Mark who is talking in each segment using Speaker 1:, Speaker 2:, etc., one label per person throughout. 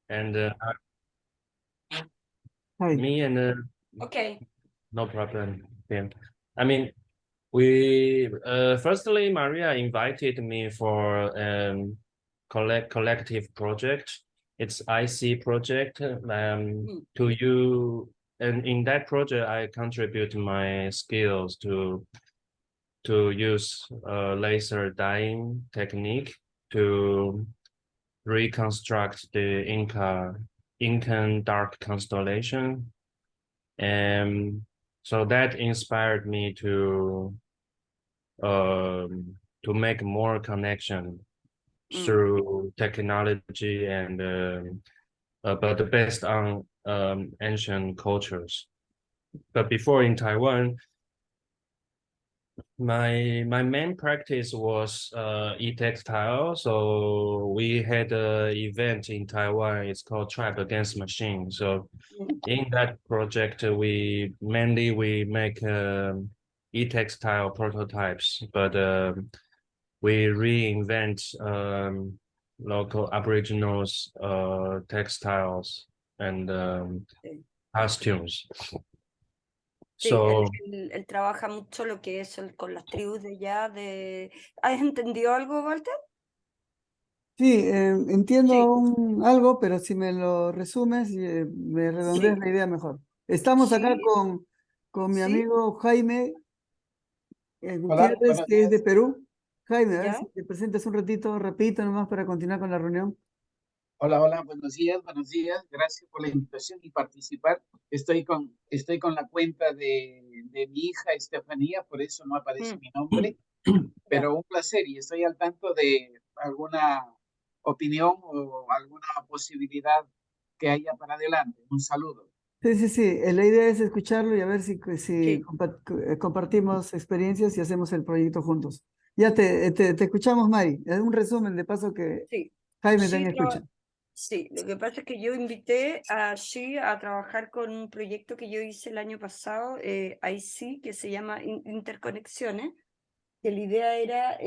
Speaker 1: And
Speaker 2: Hi.
Speaker 1: me and
Speaker 3: Okay.
Speaker 1: no problem. Yeah. I mean, firstly, Maria invited me for collective project. It's IC project. To you, and in that project, I contribute my skills to use laser dyeing technique to reconstruct the Incan dark constellation. And so that inspired me to make more connection through technology and but based on ancient cultures. But before in Taiwan, my main practice was e-textile. So we had an event in Taiwan. It's called Tribe Against Machine. So in that project, we make e-textile prototypes, but we reinvent local Aboriginals textiles and costumes.
Speaker 3: Sí,
Speaker 1: So
Speaker 3: él trabaja mucho lo que es con las tribus de allá. ¿Has entendido algo, Walter?
Speaker 2: Sí, entiendo
Speaker 3: Sí,
Speaker 2: algo, pero si me lo resumes y me redondeas
Speaker 3: sí,
Speaker 2: la idea mejor. Estamos acá
Speaker 3: sí,
Speaker 2: con mi
Speaker 3: sí,
Speaker 2: amigo Jaime
Speaker 4: Hola,
Speaker 2: Gutiérrez,
Speaker 4: buenos
Speaker 2: que es de
Speaker 4: días.
Speaker 2: Perú. Jaime, a ver
Speaker 3: ya,
Speaker 2: si te presentas un ratito, rapidito nomás para continuar con la reunión.
Speaker 4: Hola, hola, buenos días, buenos días. Gracias por la invitación y participar. Estoy con la cuenta de mi hija Estefanía, por eso no aparece mi nombre,
Speaker 3: ya.
Speaker 4: pero un placer y estoy al tanto de alguna opinión o alguna posibilidad que haya para adelante. Un saludo.
Speaker 2: Sí, sí, sí. La idea es escucharlo y a ver si
Speaker 3: Sí,
Speaker 2: compartimos experiencias y hacemos el proyecto juntos. Ya te escuchamos, Mari. Un resumen de paso que
Speaker 3: sí.
Speaker 2: Jaime
Speaker 3: Sí,
Speaker 2: también escucha.
Speaker 3: sí, lo que pasa es que yo invité a Xi a trabajar con un proyecto que yo hice el año pasado, ahí sí, que se llama Interconexiones, que la idea era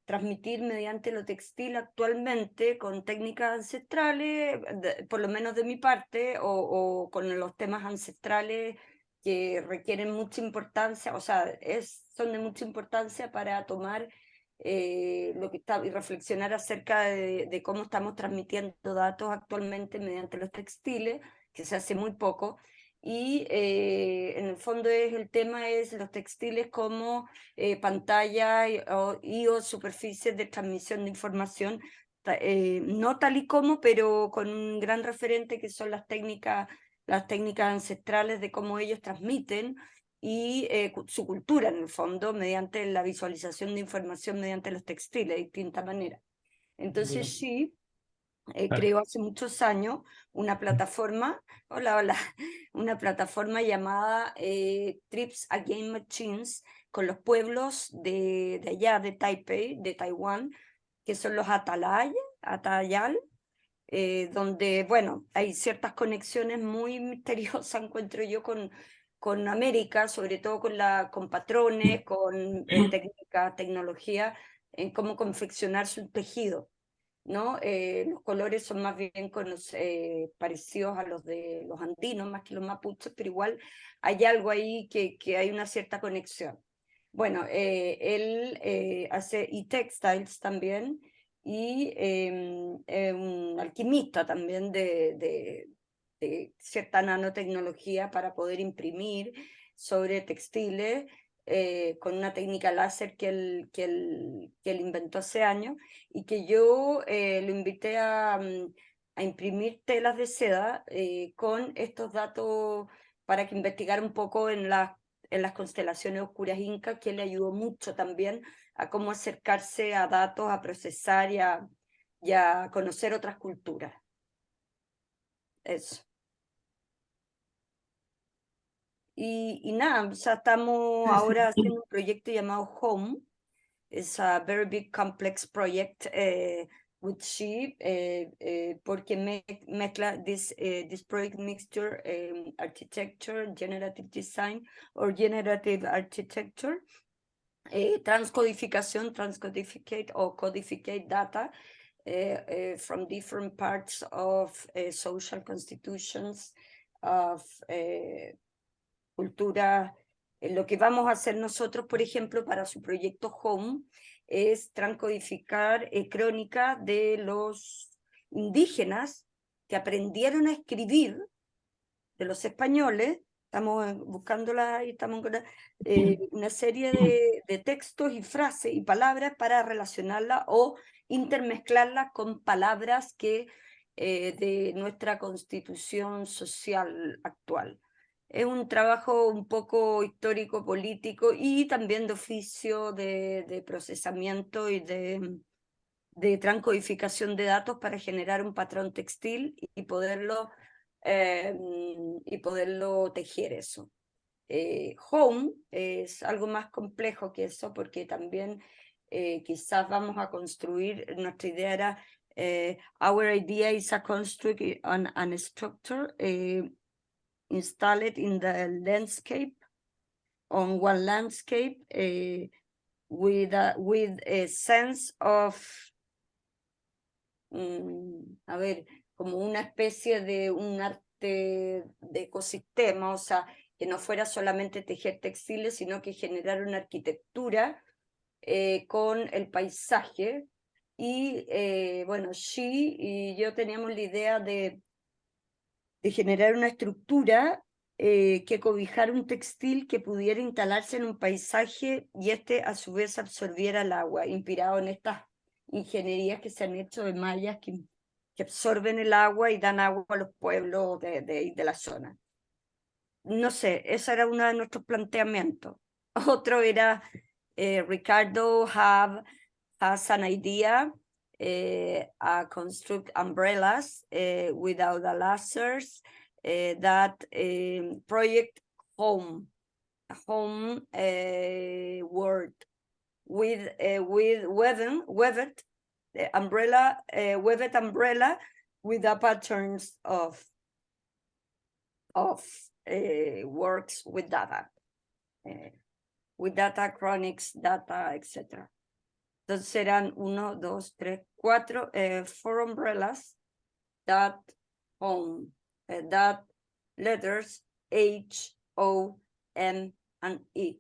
Speaker 3: transmitir mediante lo textil actualmente con técnicas ancestrales, por lo menos de mi parte, o con los temas ancestrales que requieren mucha importancia, o sea, son de mucha importancia para tomar lo que está y reflexionar acerca de cómo estamos transmitiendo datos actualmente mediante los textiles, que se hace muy poco. Y en el fondo el tema es los textiles como pantalla o superficies de transmisión de información, no tal y como, pero con un gran referente que son las técnicas ancestrales de cómo ellos transmiten y su cultura en el fondo mediante la visualización de información mediante los textiles de distinta manera. Entonces sí, creó hace muchos años una plataforma, hola, una plataforma llamada Trips Against Machines con los pueblos de allá, de Taipei, de Taiwán, que son los Atayal, donde, bueno, hay ciertas conexiones muy misteriosas, encuentro yo, con América, sobre todo con patrones, con técnicas, tecnología, en cómo confeccionar su tejido. ¿No? Los colores son más bien parecidos a los de los andinos, más que los mapuches, pero igual hay algo ahí que hay una cierta conexión. Bueno, él hace e-textiles también y un alquimista también de cierta nanotecnología para poder imprimir sobre textiles con una técnica láser que él inventó hace años y que yo lo invité a imprimir telas de seda con estos datos para que investigara un poco en las constelaciones oscuras incas, que le ayudó mucho también a cómo acercarse a datos, a procesar y a conocer otras culturas. Eso. Y nada, o sea, estamos
Speaker 2: Sí, sí.
Speaker 3: ahora haciendo un proyecto llamado Home. It's a very big complex project with She, porque mezcla this project mixture architecture, generative design or generative architecture, transcodificación, transcodificate o codificate data, from different parts of social constitutions, of cultura. Lo que vamos a hacer nosotros, por ejemplo, para su proyecto Home, es transcodificar crónicas de los indígenas que aprendieron a escribir, de los españoles. Estamos buscándola y estamos con una serie de textos y frases y palabras para relacionarlas o intermezclarlas con palabras que de nuestra constitución social actual. Es un trabajo un poco histórico, político y también de oficio de procesamiento y de transcodificación de datos para generar un patrón textil y poderlo tejer eso. Home es algo más complejo que eso porque también quizás vamos a construir, nuestra idea era our idea is a construct an structure installed in the landscape, on one landscape with a sense of a ver, como una especie de un arte de ecosistema, o sea, que no fuera solamente tejer textiles, sino que generar una arquitectura con el paisaje. Y bueno, Xi y yo teníamos la idea de generar una estructura que cobijara un textil que pudiera instalarse en un paisaje y este a su vez absorbiera el agua, inspirado en estas ingenierías que se han hecho de mallas que absorben el agua y dan agua a los pueblos de la zona. No sé, ese era uno de nuestros planteamientos. Otro era, Ricardo has an idea a construct umbrellas without the lasers that project home word with webbed umbrella webbed umbrella with the patterns of works with data chronics, data, etc. Entonces serán 1, 2, 3, 4, 4 umbrellas that home, that letters H, O, M, and E.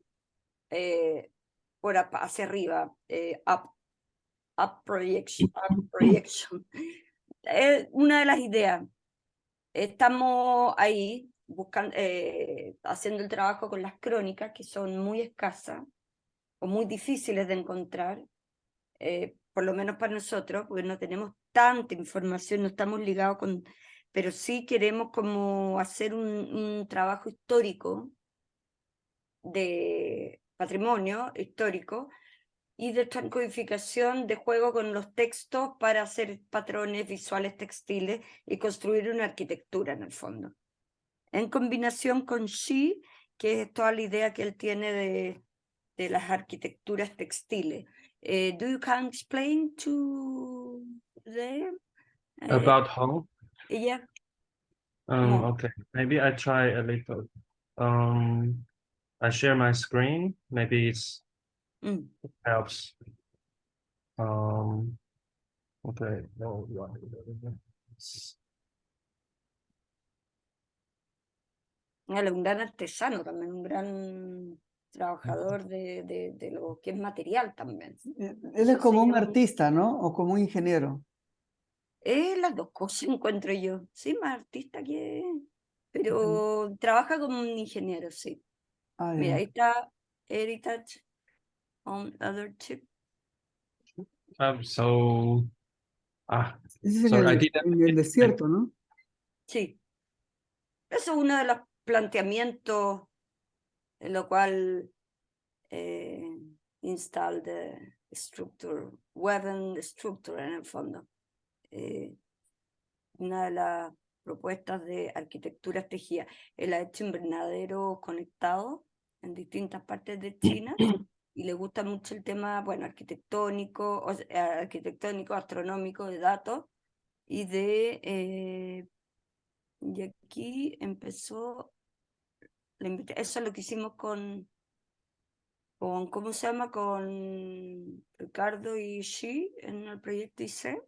Speaker 3: Por hacia arriba, up projection. Una de las ideas. Estamos ahí buscando, haciendo el trabajo con las crónicas, que son muy escasas o muy difíciles de encontrar, por lo menos para nosotros, porque no tenemos tanta información, no estamos ligados con, pero sí queremos como hacer un trabajo histórico de patrimonio histórico y de transcodificación de juego con los textos para hacer patrones visuales textiles y construir una arquitectura en el fondo. En combinación con Xi, que es toda la idea que él tiene de las arquitecturas textiles. Do you can explain to them?
Speaker 1: About home?
Speaker 3: Yeah. More.
Speaker 1: Okay, maybe I try a little. I share my screen. Maybe it helps. Okay. No,
Speaker 3: Él es un gran artesano también, un gran trabajador de lo que es material también.
Speaker 2: Él es como un artista, ¿no? O como un ingeniero.
Speaker 3: Las dos cosas encuentro yo. Sí, más artista que... Pero trabaja como un ingeniero, sí.
Speaker 2: Ah,
Speaker 3: Mira,
Speaker 2: ya.
Speaker 3: ahí está Heritage on other chip.
Speaker 1: So,
Speaker 2: Ese es
Speaker 1: sorry, I
Speaker 2: en el desierto, ¿no?
Speaker 3: Sí. Eso es uno de los planteamientos en lo cual install the structure, weapon structure en el fondo. Una de las propuestas de arquitectura tejidas. Él ha hecho invernaderos conectados en distintas partes de China y le gusta mucho el tema, bueno, arquitectónico, astronómico, de datos y y aquí empezó, eso es lo que hicimos con ¿cómo se llama? Con Ricardo y Xi en el proyecto IC.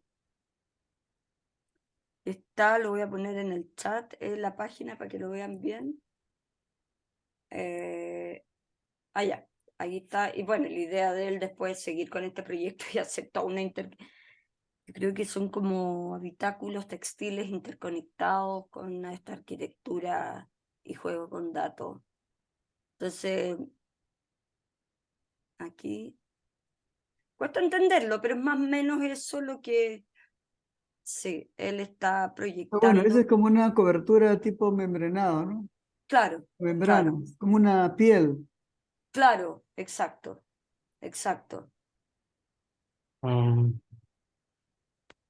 Speaker 3: Está, lo voy a poner en el chat, en la página para que lo vean bien. Ya, ahí está. Y bueno, la idea de él después es seguir con este proyecto y hacer toda una creo que son como habitáculos textiles interconectados con esta arquitectura y juego con datos. Entonces, aquí cuesta entenderlo, pero es más o menos eso lo que sí, él está
Speaker 2: Ah, bueno, esa
Speaker 3: proyectando.
Speaker 2: es como una cobertura tipo membranado, ¿no?
Speaker 3: Claro,
Speaker 2: Membrana, como una piel.
Speaker 3: claro, exacto, exacto.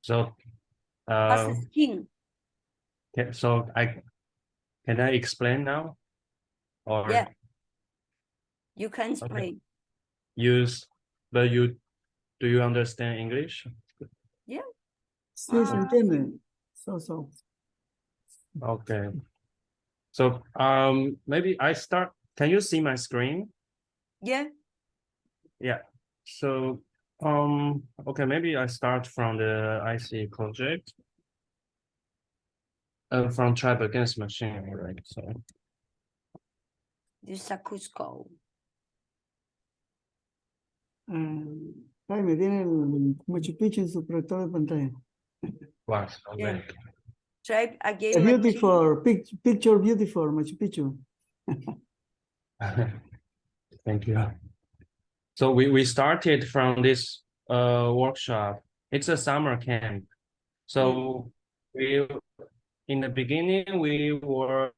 Speaker 1: So,
Speaker 3: Has
Speaker 1: uh,
Speaker 3: skin,
Speaker 1: so can I explain now? Or
Speaker 3: yeah, you can
Speaker 1: okay,
Speaker 3: explain.
Speaker 1: use, but do you understand English?
Speaker 3: Yeah.
Speaker 2: Sí, se
Speaker 3: Ah,
Speaker 2: entiende. So.
Speaker 1: Okay. So maybe I start. Can you see my screen?
Speaker 3: yeah.
Speaker 1: Yeah. So okay, maybe I start from the IC project. From Tribe Against Machine, right? So
Speaker 3: This is a Cusco.
Speaker 2: Jaime, tiene el Machu Picchu en su proyector de pantalla.
Speaker 1: wow,
Speaker 3: Yeah.
Speaker 1: okay.
Speaker 3: Tribe
Speaker 2: A
Speaker 3: again machine.
Speaker 2: beautiful, picture beautiful Machu Picchu.
Speaker 1: Thank you. So we started from this workshop. It's a summer camp. So we in the beginning we were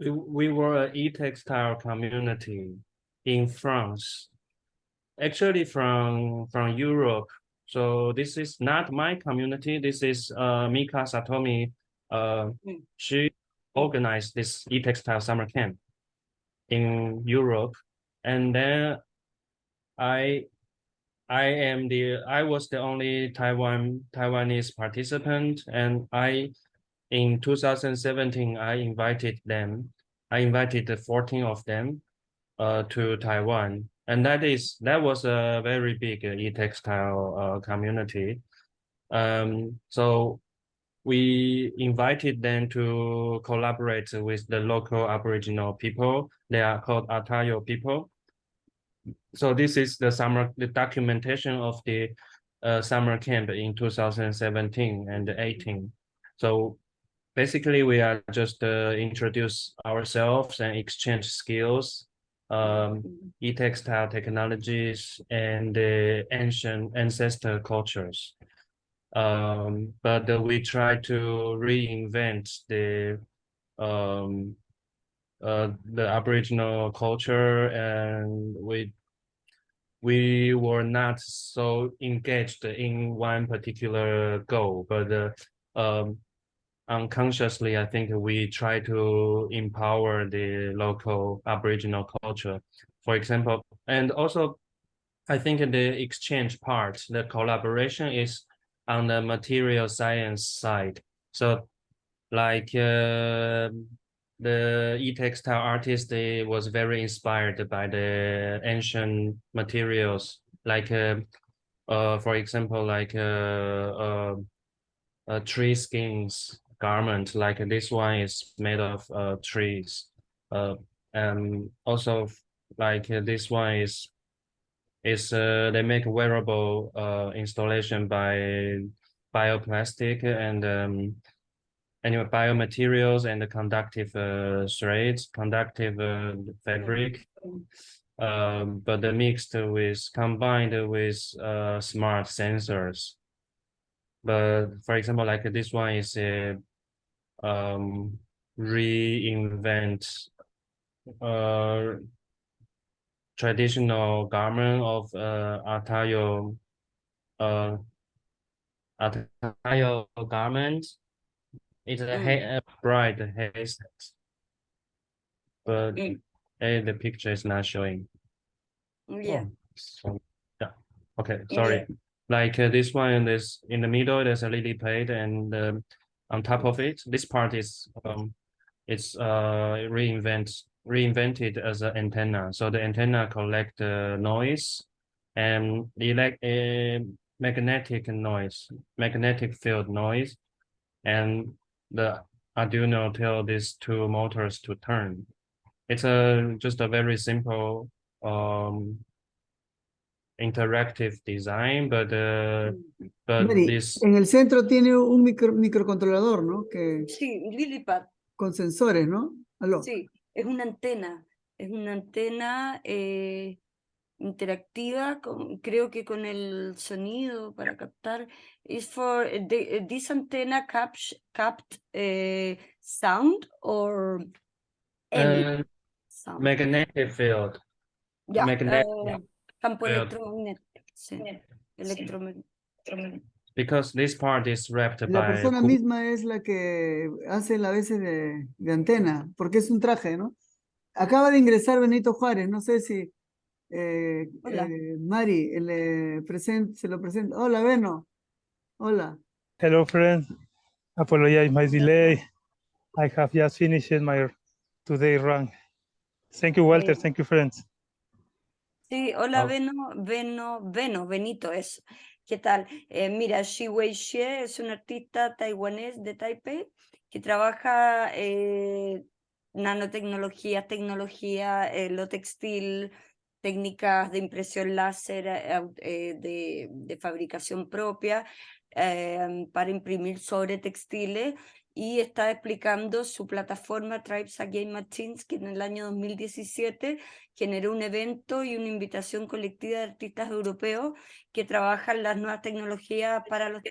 Speaker 1: a e-textile community in France, actually from Europe. So this is not my community. This is Mika Satomi. She organized this e-textile summer camp in Europe, and then I I was the only Taiwanese participant, and in 2017 I invited them. I invited the 14 of them to Taiwan, and that was a very big e-textile community. So we invited them to collaborate with the local Aboriginal people. They are called Atayo people. So this is the documentation of the summer camp in 2017 and 18. So basically, we are just introduce ourselves and exchange skills, e-textile technologies, and the ancient ancestor cultures. But we try to reinvent the Aboriginal culture, and we were not so engaged in one particular goal, but unconsciously, I think we try to empower the local Aboriginal culture, for example. And also, I think the exchange part, the collaboration is on the material science side. So like the e-textile artist, they was very inspired by the ancient materials, like for example, like tree skins garment, like this one is made of trees. And also like this one is they make wearable installation by bioplastic and anyway biomaterials and the conductive threads, conductive fabric. But the mixed with combined with smart sensors. But for example, like this one is a reinvent traditional garment of uh Atayo garment. It's a bright hairstyle, but the picture is not showing.
Speaker 3: Yeah.
Speaker 1: So yeah, okay, sorry. Like this one is in the middle. There's a lily pad, and on top of it, this part is it's reinvented as an antenna. So the antenna collect noise, and magnetic noise, magnetic field noise, and the Arduino tell these two motors to turn. It's just a very simple interactive design, but
Speaker 2: Mary,
Speaker 1: this
Speaker 2: en el centro tiene un microcontrolador, ¿no? Que,
Speaker 3: Sí, Lilipad.
Speaker 2: con sensores, ¿no? Aló.
Speaker 3: Sí, es una antena interactiva, creo que con el sonido para captar. This antenna capped sound or emit sound.
Speaker 1: magnetic field.
Speaker 3: Ya,
Speaker 1: Magnetic
Speaker 3: campo
Speaker 1: field.
Speaker 3: electromagnético. Sí, electromagnético.
Speaker 1: Because this part is wrapped
Speaker 2: La
Speaker 1: by
Speaker 2: persona misma es la que hace la veces de antena, porque es un traje, ¿no? Acaba de ingresar Benito Juárez, no sé si
Speaker 3: Hola.
Speaker 2: Mari se lo presenta. Hola, Beno. Hola.
Speaker 5: Hello, friends. Apologize my delay. I have just finished my today run. Thank you, Walter.
Speaker 3: Sí.
Speaker 5: Thank you, friends.
Speaker 3: Sí, hola
Speaker 1: Oh.
Speaker 3: Benito, eso. ¿Qué tal? Mira, Shih Wei Chieh es un artista taiwanés de Taipei que trabaja nanotecnología, tecnología, lo textil, técnicas de impresión láser de fabricación propia para imprimir sobre textiles y está explicando su plataforma Tribes Again Machines que en el año 2017 generó un evento y una invitación colectiva de artistas europeos que trabajan las nuevas tecnologías para los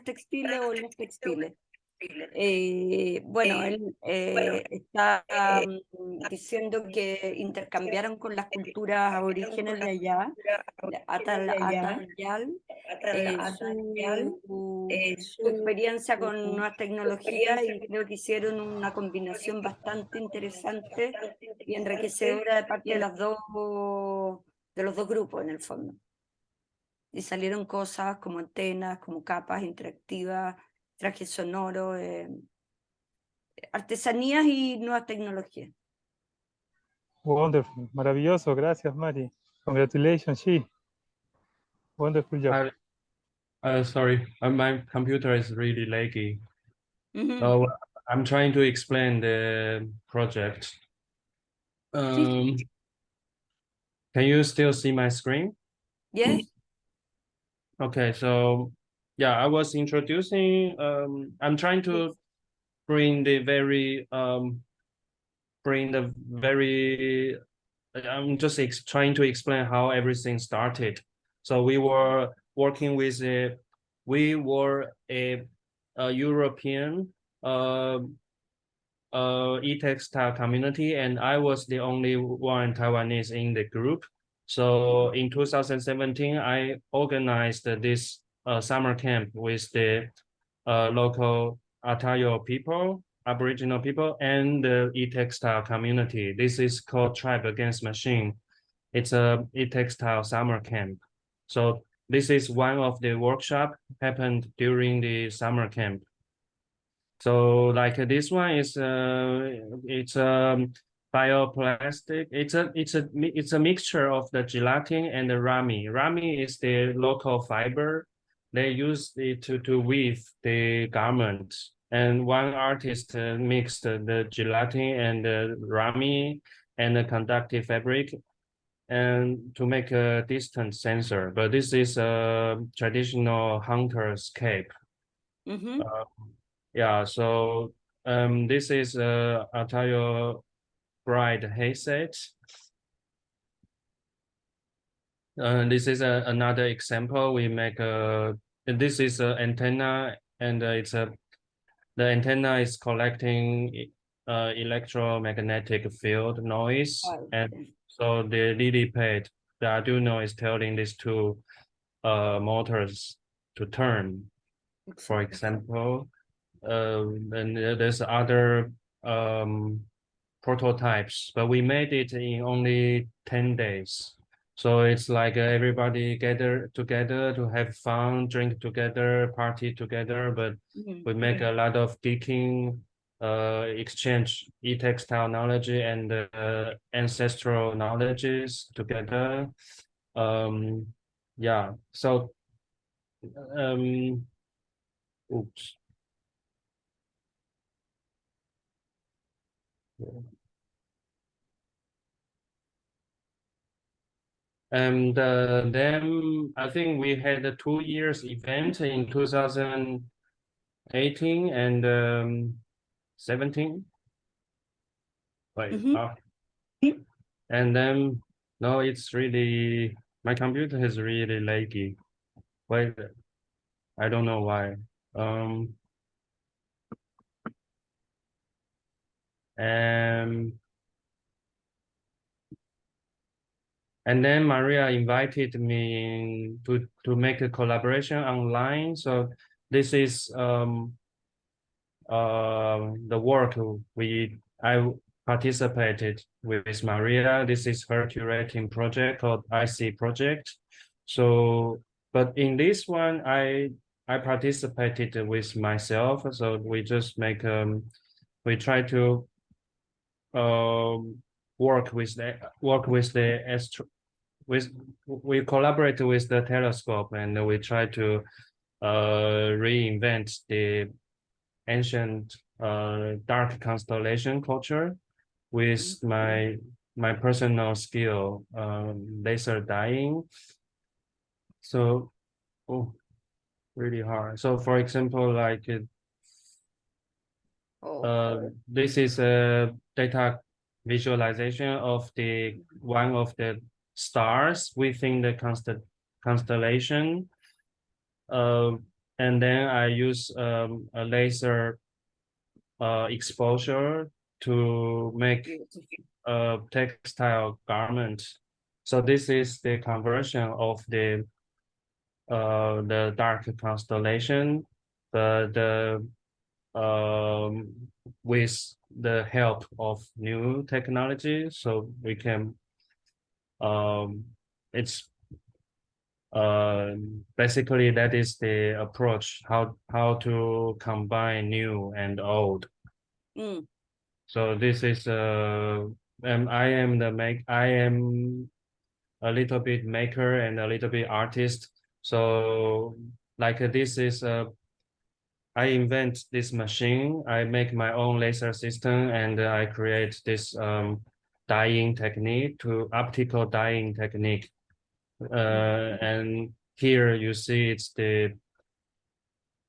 Speaker 3: textiles o los textiles. Bueno, él está diciendo que intercambiaron con las culturas aborígenes de allá, Atayal, su experiencia con nuevas tecnologías y creo que hicieron una combinación bastante interesante y enriquecedora de parte de los dos grupos en el fondo. Y salieron cosas como antenas, como capas interactivas, trajes sonoros, artesanías y nuevas tecnologías.
Speaker 5: Wonderful. Maravilloso. Gracias, Mari. Congratulations, Shi. Wonderful job.
Speaker 1: Sorry, my computer is really laggy.
Speaker 3: Ujú.
Speaker 1: So I'm trying to explain the project.
Speaker 3: Sí.
Speaker 1: Can you still see my screen?
Speaker 3: Yes.
Speaker 1: Okay, so yeah, I was introducing, I'm trying to bring the very, I'm just trying to explain how everything started. So we were working with we were a European e-textile community, and I was the only one Taiwanese in the group. So in 2017, I organized this summer camp with the local Atayo people, Aboriginal people, and the e-textile community. This is called Tribe Against Machine. It's a e-textile summer camp. So this is one of the workshop happened during the summer camp. So like this one is it's bioplastic. It's a mixture of the gelatin and the rami. Rami is the local fiber. They use it to weave the garment. And one artist mixed the gelatin and the rami and the conductive fabric and to make a distance sensor. But this is a traditional hunter's cape.
Speaker 3: Ujú.
Speaker 1: Yeah, so this is Atayo bride hayset. This is another example. We make this is an antenna, and the antenna is collecting electromagnetic field noise, and so the lily pad, the Arduino is telling these two motors to turn. For example, and there's other prototypes, but we made it in only 10 days. So it's like everybody gather together to have fun, drink together, party together, but we make a lot of geeking, exchange e-textile knowledge and ancestral knowledges together. Yeah, so oops. And then I think we had a 2 years event in 2018 and 17. Wait, and then no, it's really my computer is really laggy. Wait, I don't know why. And then Maria invited me to make a collaboration online. So this is the work I participated with Maria. This is her curating project called IC project. So, but in this one, I participated with myself. So we just make we try to work with we collaborate with the telescope and we try to reinvent the ancient dark constellation culture with my personal skill, laser dyeing. So, really hard. So, for example, like this is a data visualization of one of the stars within the constellation. And then I use a laser exposure to make a textile garment. So this is the conversion of the dark constellation, but with the help of new technology, so we can it's basically that is the approach how to combine new and old. So this is I am a little bit maker and a little bit artist. So like this is I invent this machine, I make my own laser system, and I create this dyeing technique optical dyeing technique. And here you see it's the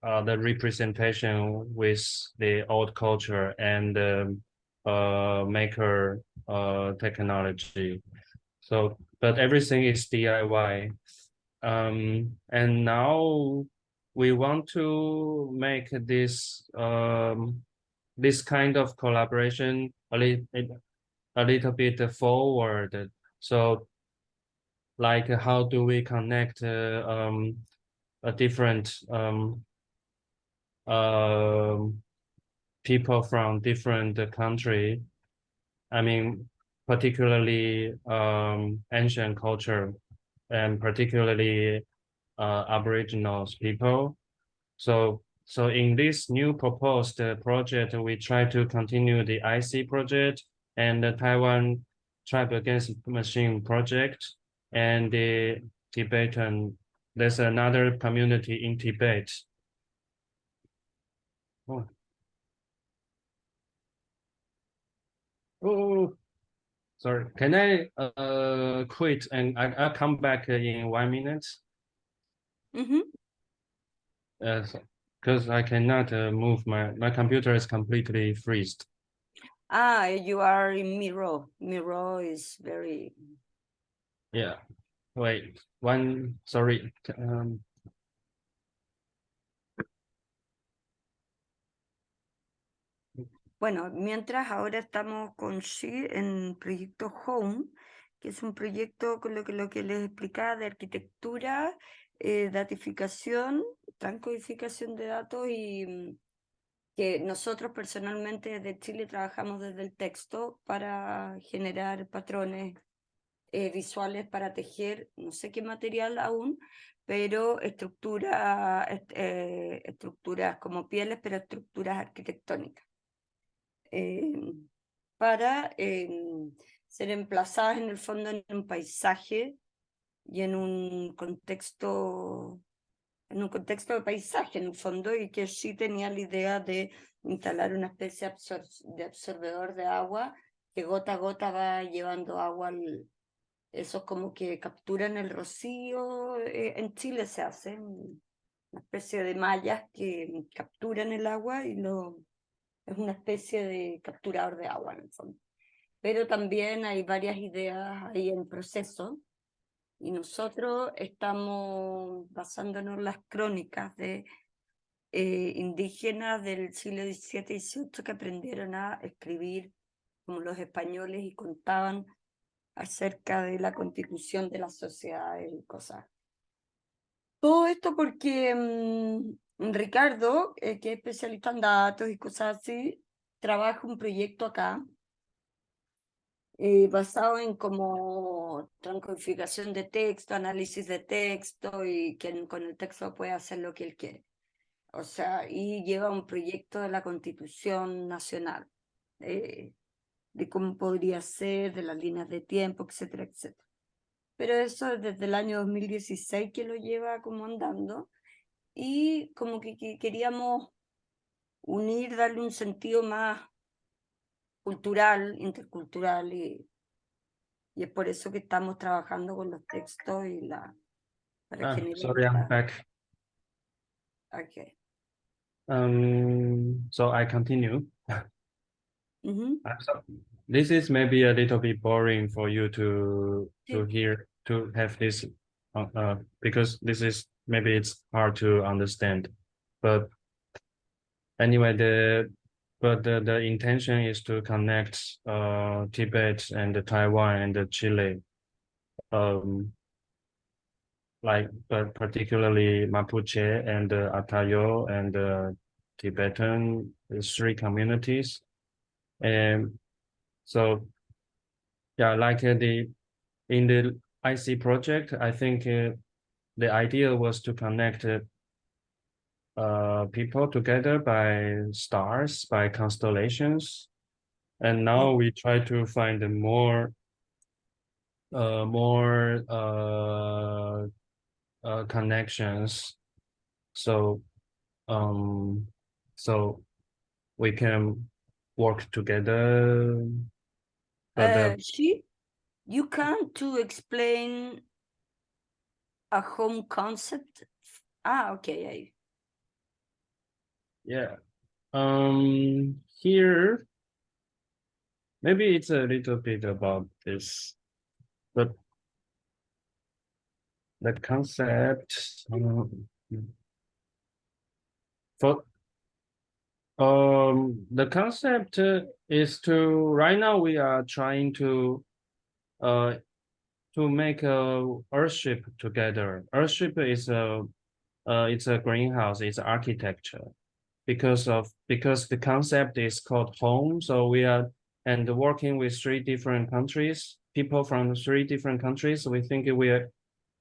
Speaker 1: representation with the old culture and maker technology. So, but everything is DIY. And now we want to make this this kind of collaboration a little bit forward. So, like how do we connect a different people from different country. I mean, particularly ancient culture and particularly Aboriginals people. So in this new proposed project, we try to continue the IC project and the Taiwan Tribe Against Machine project and the Tibetan. There's another community in Tibet. Oh, sorry. Can I quit and I'll come back in 1 minute? Because I cannot move my computer is completely freezed.
Speaker 3: You are in Miro. Miro is very.
Speaker 1: Yeah. Wait. Sorry.
Speaker 3: Bueno, mientras ahora estamos con Shih en proyecto Home, que es un proyecto con lo que les explicaba de arquitectura, datificación, transcodificación de datos y que nosotros personalmente desde Chile trabajamos desde el texto para generar patrones visuales para tejer, no sé qué material aún, pero estructuras como pieles, pero estructuras arquitectónicas. Para ser emplazadas en el fondo en un paisaje y en un contexto en un contexto de paisaje en el fondo, y que sí tenía la idea de instalar una especie de absorbedor de agua que gota a gota va llevando agua esos como que capturan el rocío. En Chile se hace una especie de mallas que capturan el agua y es una especie de capturador de agua en el fondo. Pero también hay varias ideas ahí en proceso. Y nosotros estamos basándonos en las crónicas de indígenas del siglo XVII y XVIII que aprendieron a escribir como los españoles y contaban acerca de la constitución de las sociedades y cosas. Todo esto porque Ricardo, que es especialista en datos y cosas así, trabaja un proyecto acá basado en como transcodificación de texto, análisis de texto, y quien con el texto puede hacer lo que él quiere. O sea, y lleva un proyecto de la Constitución Nacional, de cómo podría ser, de las líneas de tiempo, etcétera, etcétera. Pero eso es desde el año 2016 que lo lleva como andando, y como que queríamos unir, darle un sentido más cultural, intercultural, y es por eso que estamos trabajando con los textos y para generar
Speaker 1: Sorry, I'm back.
Speaker 3: Okay.
Speaker 1: So I continue.
Speaker 3: Mhm.
Speaker 1: So this is maybe a little bit boring for you to hear, to have this, because this is maybe it's hard to understand, but anyway, the intention is to connect Tibet and Taiwan and Chile, but particularly Mapuche and Atayo and Tibetan, three communities. And so, yeah, like in the IC project, I think the idea was to connect people together by stars, by constellations. And now we try to find more connections. So so we can work together. But
Speaker 3: you can't to explain a home concept. Okay.
Speaker 1: Yeah. Here maybe it's a little bit about this, but the concept for the concept is to, right now we are trying to make a earthship together. Earthship is it's a greenhouse, it's architecture, because the concept is called home. So we are working with 3 different countries, people from 3 different countries. We think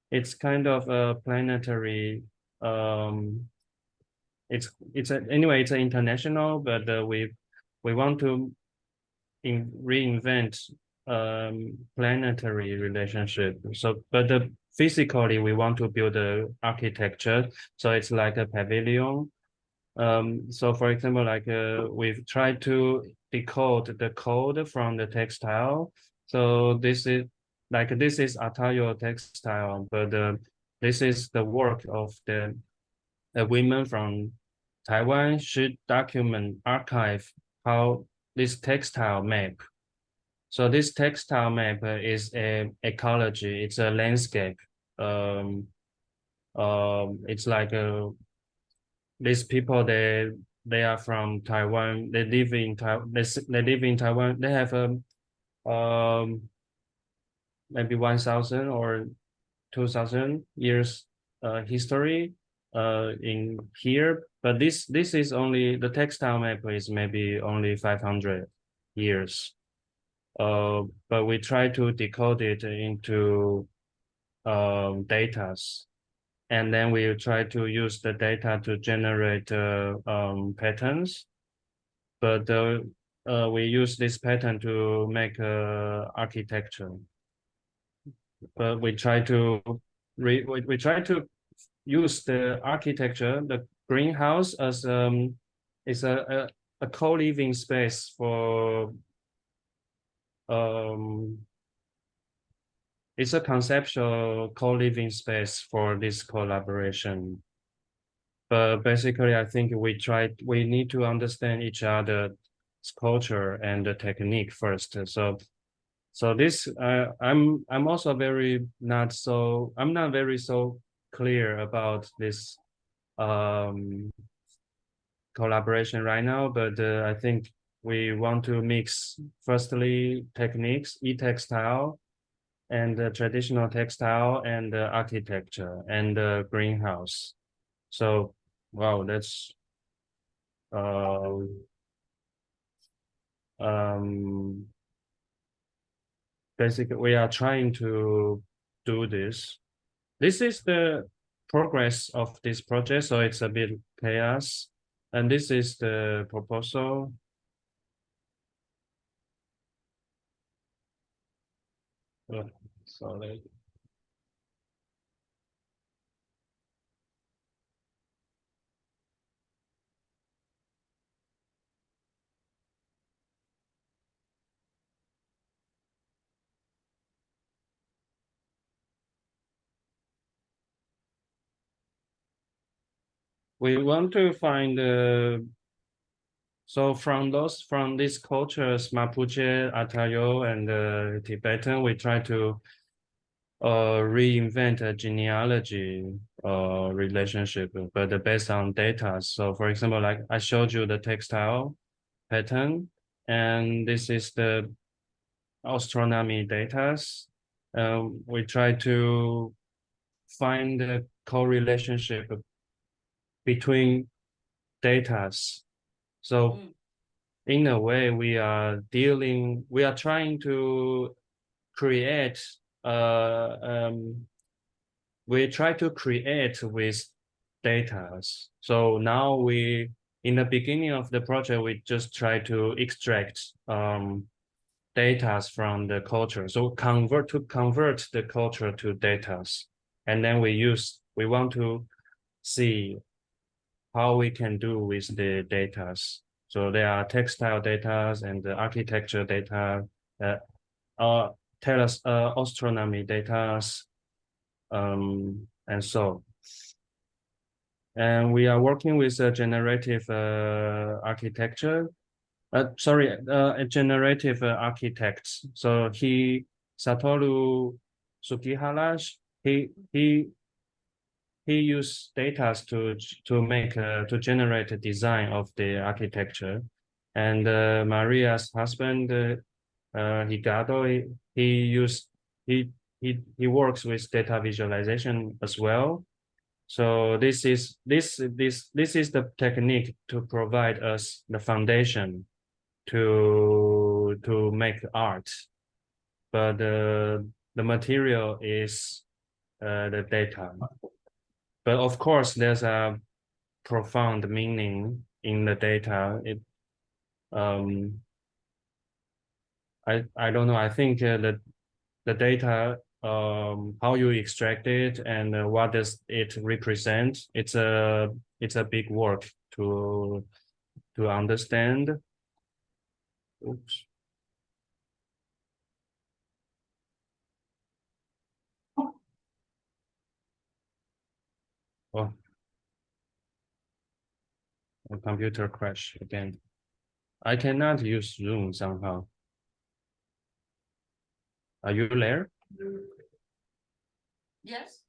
Speaker 1: it's kind of a planetary, anyway, it's international, but we want to reinvent planetary relationship. So, but physically we want to build a architecture. So it's like a pavilion. So for example, like we've tried to decode the code from the textile. So this is Atayo textile, but this is the work of the women from Taiwan should document, archive how this textile map. So this textile map is a ecology. It's a landscape. It's like these people, they are from Taiwan. They live in Taiwan. They live in Taiwan. They have maybe 1,000 or 2,000 years history in here. But this is only, the textile map is maybe only 500 years. But we try to decode it into data, and then we try to use the data to generate patterns. But we use this pattern to make architecture. But we try to use the architecture, the greenhouse as is a co-living space for it's a conceptual co-living space for this collaboration. But basically, I think we need to understand each other's culture and the technique first. So this, I'm also I'm not very so clear about this collaboration right now, but I think we want to mix firstly techniques, e-textile, and traditional textile, and architecture, and greenhouse. So, wow, that's basically we are trying to do this. This is the progress of this project, so it's a bit chaos. And this is the proposal. Sorry. We want to find so from these cultures, Mapuche, Atayo, and Tibetan, we try to reinvent a genealogy relationship, but based on data. So for example, like I showed you the textile pattern, and this is the astronomy data. We try to find the correlationship between data. So in a way, we are trying to create, we try to create with data. So now in the beginning of the project, we just try to extract data from the culture. So convert the culture to data. And then we want to see how we can do with the data. So there are textile data and the architecture data, tell us astronomy data, and so. And we are working with a generative architecture. A generative architect. So Satoru Sugihara, he used data to generate a design of the architecture, and Maria's husband Higado, he works with data visualization as well. So this is the technique to provide us the foundation to make art, but the material is the data. But of course, there's a profound meaning in the data. I don't know. I think that the data, how you extract it and what does it represent, it's a big work to understand. Oops. Oh, a computer crash again. I cannot use Zoom somehow. Are you there?
Speaker 3: Yes.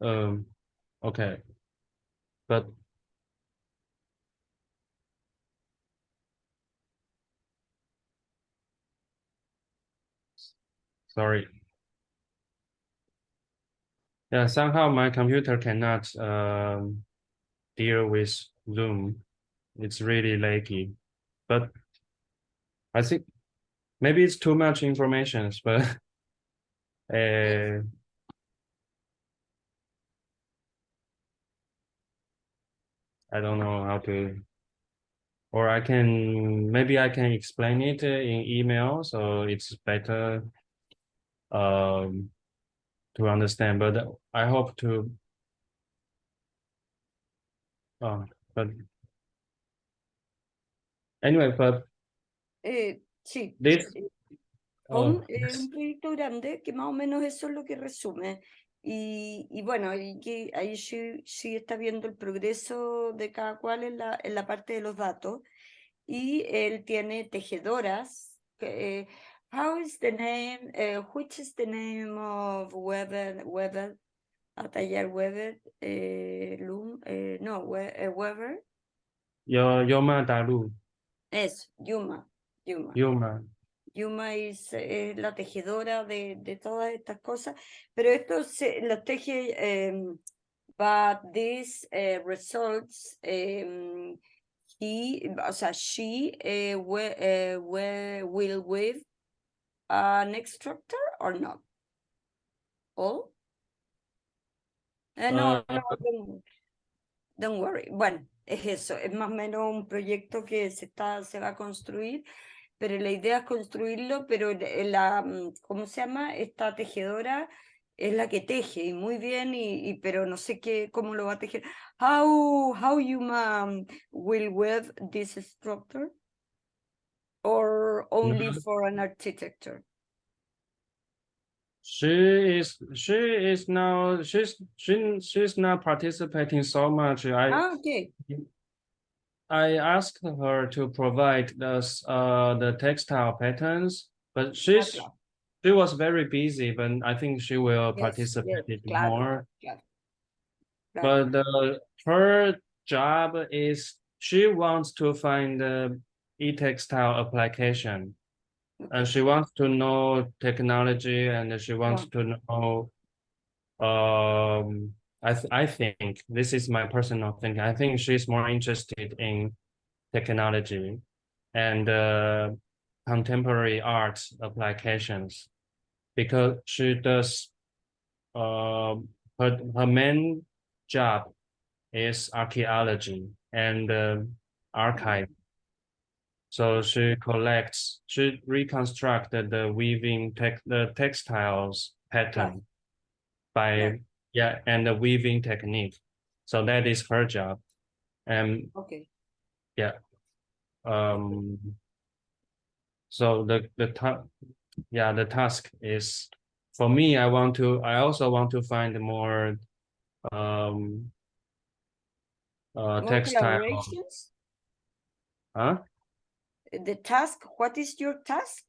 Speaker 1: Okay, but sorry. Yeah, somehow my computer cannot deal with Zoom. It's really laggy, but I think maybe it's too much information, but I don't know how to, or maybe I can explain it in email, so it's better to understand, but I hope to But anyway, but
Speaker 3: Sí,
Speaker 1: this,
Speaker 3: con
Speaker 1: yes.
Speaker 3: un proyecto grande que más o menos eso es lo que resume. Y bueno, y que ahí sí está viendo el progreso de cada cual en la parte de los datos. Y él tiene tejedoras. How is the name? Which is the name of Weber, a taller Weber, Loom, no, Weber,
Speaker 1: Yoma Dalu,
Speaker 3: es Yuma.
Speaker 1: Yuma.
Speaker 3: Yuma es la tejedora de todas estas cosas, pero esto los teje, but these results, o sea, she will weave an instructor or not? All? No, don't worry. Bueno, es eso, es más o menos un proyecto que se va a construir, pero la idea es construirlo, pero ¿cómo se llama? Esta tejedora es la que teje y muy bien, pero no sé cómo lo va a tejer. How you will weave this structure? Or only for an architecture?
Speaker 1: She's not participating so much.
Speaker 3: Okay.
Speaker 1: I asked her to provide us the textile patterns, but
Speaker 3: Claro.
Speaker 1: she was very busy, but I think she will
Speaker 3: Yes,
Speaker 1: participate
Speaker 3: yes,
Speaker 1: more.
Speaker 3: claro.
Speaker 1: But her job is she wants to find the e-textile application. And she wants to know technology, and she wants to know I think this is my personal thing. I think she's more interested in technology and contemporary art applications because she does her main job is archaeology and archive. So she reconstructed the the textiles pattern by and the weaving technique. So that is her job. And yeah. So the task is for me, I also want to find more textile.
Speaker 3: Collaborations?
Speaker 1: Huh?
Speaker 3: The task, what is your task?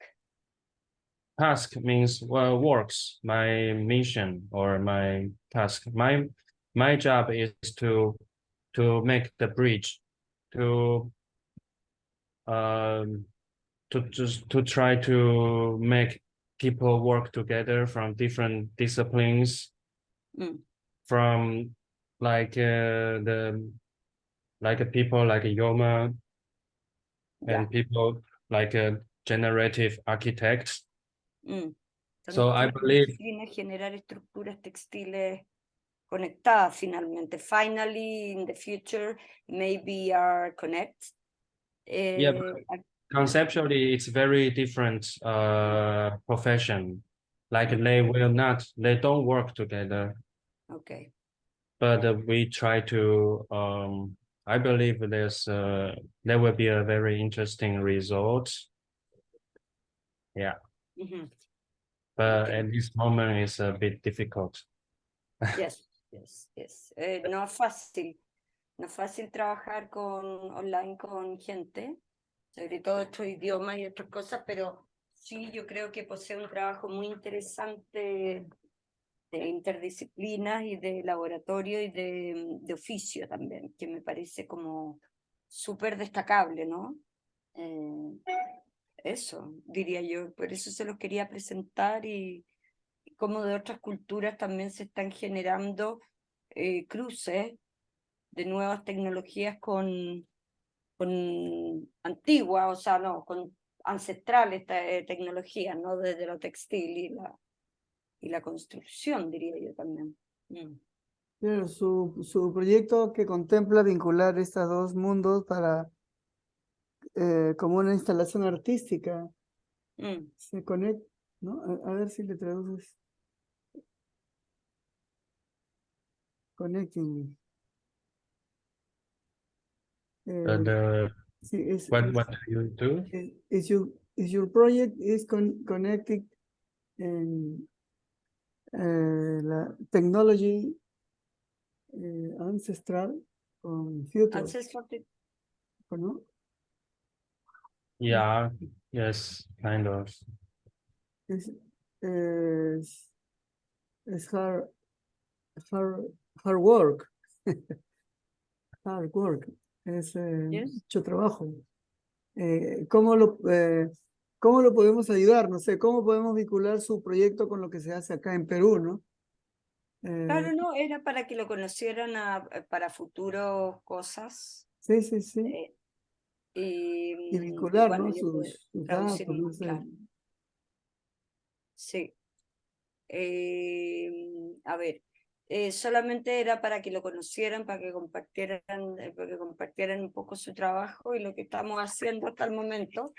Speaker 1: Task means works, my mission or my task. My job is to make the bridge, to try to make people work together from different disciplines, from like people like Yoma and people like generative architects. So I believe
Speaker 3: generar estructuras textiles conectadas finalmente. Finally, in the future, maybe are connect.
Speaker 1: Conceptually, it's very different profession. Like they don't work together.
Speaker 3: Okay.
Speaker 1: But we try to I believe there will be a very interesting result. Yeah. But at this moment it's a bit difficult.
Speaker 3: Yes. No es fácil trabajar online con gente, sobre todo estos idiomas y otras cosas, pero sí, yo creo que posee un trabajo muy interesante de interdisciplinas y de laboratorio y de oficio también, que me parece como súper destacable, ¿no? Eso, diría yo, por eso se los quería presentar y como de otras culturas también se están generando cruces de nuevas tecnologías con antiguas, o sea, no, con ancestrales tecnologías, ¿no? Desde lo textil y la construcción, diría yo también.
Speaker 2: Claro, su proyecto que contempla vincular estos dos mundos para como una instalación artística. Se conecta, ¿no? A ver si le traduces. Connecting. sí,
Speaker 1: what do you do?
Speaker 2: is your project is connected en la technology ancestral con future,
Speaker 3: Ancestral tech-
Speaker 2: ¿no?
Speaker 1: Yeah, yes, kind of.
Speaker 2: Es, es hard work. Hard work. Es
Speaker 3: Yes.
Speaker 2: mucho trabajo. ¿Cómo lo podemos ayudar? No sé, ¿cómo podemos vincular su proyecto con lo que se hace acá en Perú, no?
Speaker 3: Claro, no, era para que lo conocieran para futuros cosas.
Speaker 2: Sí, sí, sí.
Speaker 3: Y
Speaker 2: vincular,
Speaker 3: bueno,
Speaker 2: ¿no?
Speaker 3: yo pude
Speaker 2: Sus
Speaker 3: traducirlo
Speaker 2: datos, no
Speaker 3: más
Speaker 2: sé.
Speaker 3: claro. Sí. A ver, solamente era para que lo conocieran, para que compartieran un poco su trabajo y lo que estamos haciendo hasta el momento.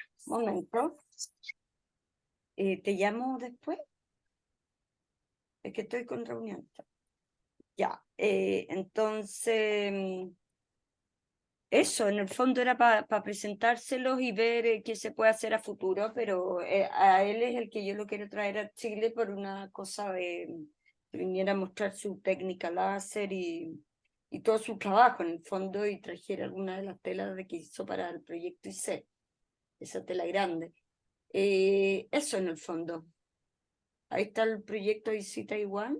Speaker 3: ¿Te llamo después? Es que estoy con reunión. Ya, entonces, eso, en el fondo era para presentárselos y ver qué se puede hacer a futuro, pero a él es el que yo lo quiero traer a Chile por una cosa de que viniera a mostrar su técnica láser y todo su trabajo en el fondo y trajera alguna de las telas que hizo para el proyecto IC, esa tela grande. Eso en el fondo. Ahí está el proyecto IC Taiwan.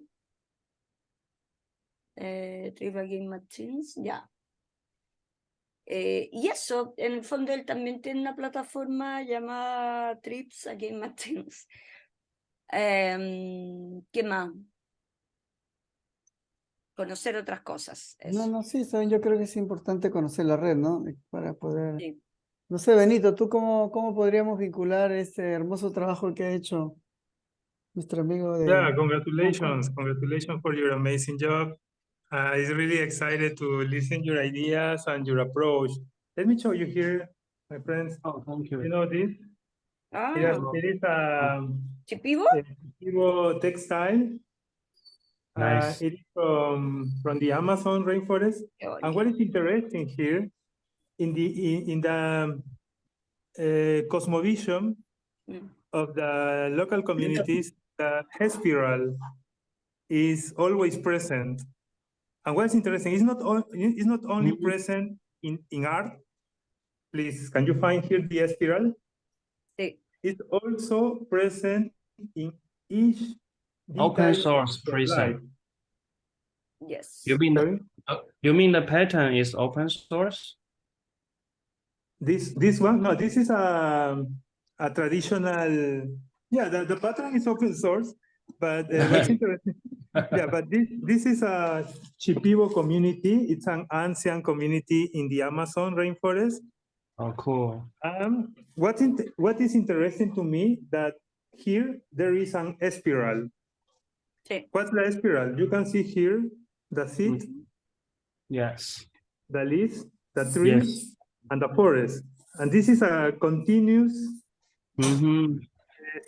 Speaker 3: Trip Again Machines, ya. Y eso, en el fondo él también tiene una plataforma llamada Trips Again Machines. ¿Qué más? Conocer otras cosas. Eso.
Speaker 2: No, sí, saben, yo creo que es importante conocer la red, ¿no? Para poder...
Speaker 3: Sí.
Speaker 2: No sé, Benito, ¿tú cómo podríamos vincular este hermoso trabajo que ha hecho nuestro amigo de
Speaker 5: Yeah,
Speaker 2: Hong Kong?
Speaker 5: congratulations for your amazing job. It's really excited to listen your ideas and your approach. Let me show you here, my friends.
Speaker 1: Oh, thank
Speaker 5: You
Speaker 1: you.
Speaker 5: know this? It is
Speaker 3: ¿Chipivo?
Speaker 5: a Chipivo textile.
Speaker 1: Nice.
Speaker 5: It is from the Amazon rainforest.
Speaker 3: Qué bonito.
Speaker 5: And what is interesting here, in the cosmovision
Speaker 3: Mm.
Speaker 5: of the local communities, the spiral is always present. And what's interesting, it's not only
Speaker 1: Mhm.
Speaker 5: present in art. Please, can you find here the spiral?
Speaker 3: Sí.
Speaker 5: It's also present in each
Speaker 1: Open
Speaker 5: detail
Speaker 1: source
Speaker 5: of life.
Speaker 1: present.
Speaker 3: Yes.
Speaker 1: You mean
Speaker 5: Sorry?
Speaker 1: you mean the pattern is open source?
Speaker 5: This one? No, this is a traditional, yeah, the pattern is open source, but what's interesting, yeah, but this is a Shipibo community. It's an ancient community in the Amazon rainforest.
Speaker 1: Oh, cool.
Speaker 5: What is interesting to me that here there is an spiral.
Speaker 3: Sí.
Speaker 5: What's the spiral? You can see here the seed,
Speaker 1: Yes.
Speaker 5: the leaves, the trees,
Speaker 1: Yes.
Speaker 5: and the forest. And this is a continuous
Speaker 1: Mm-hmm.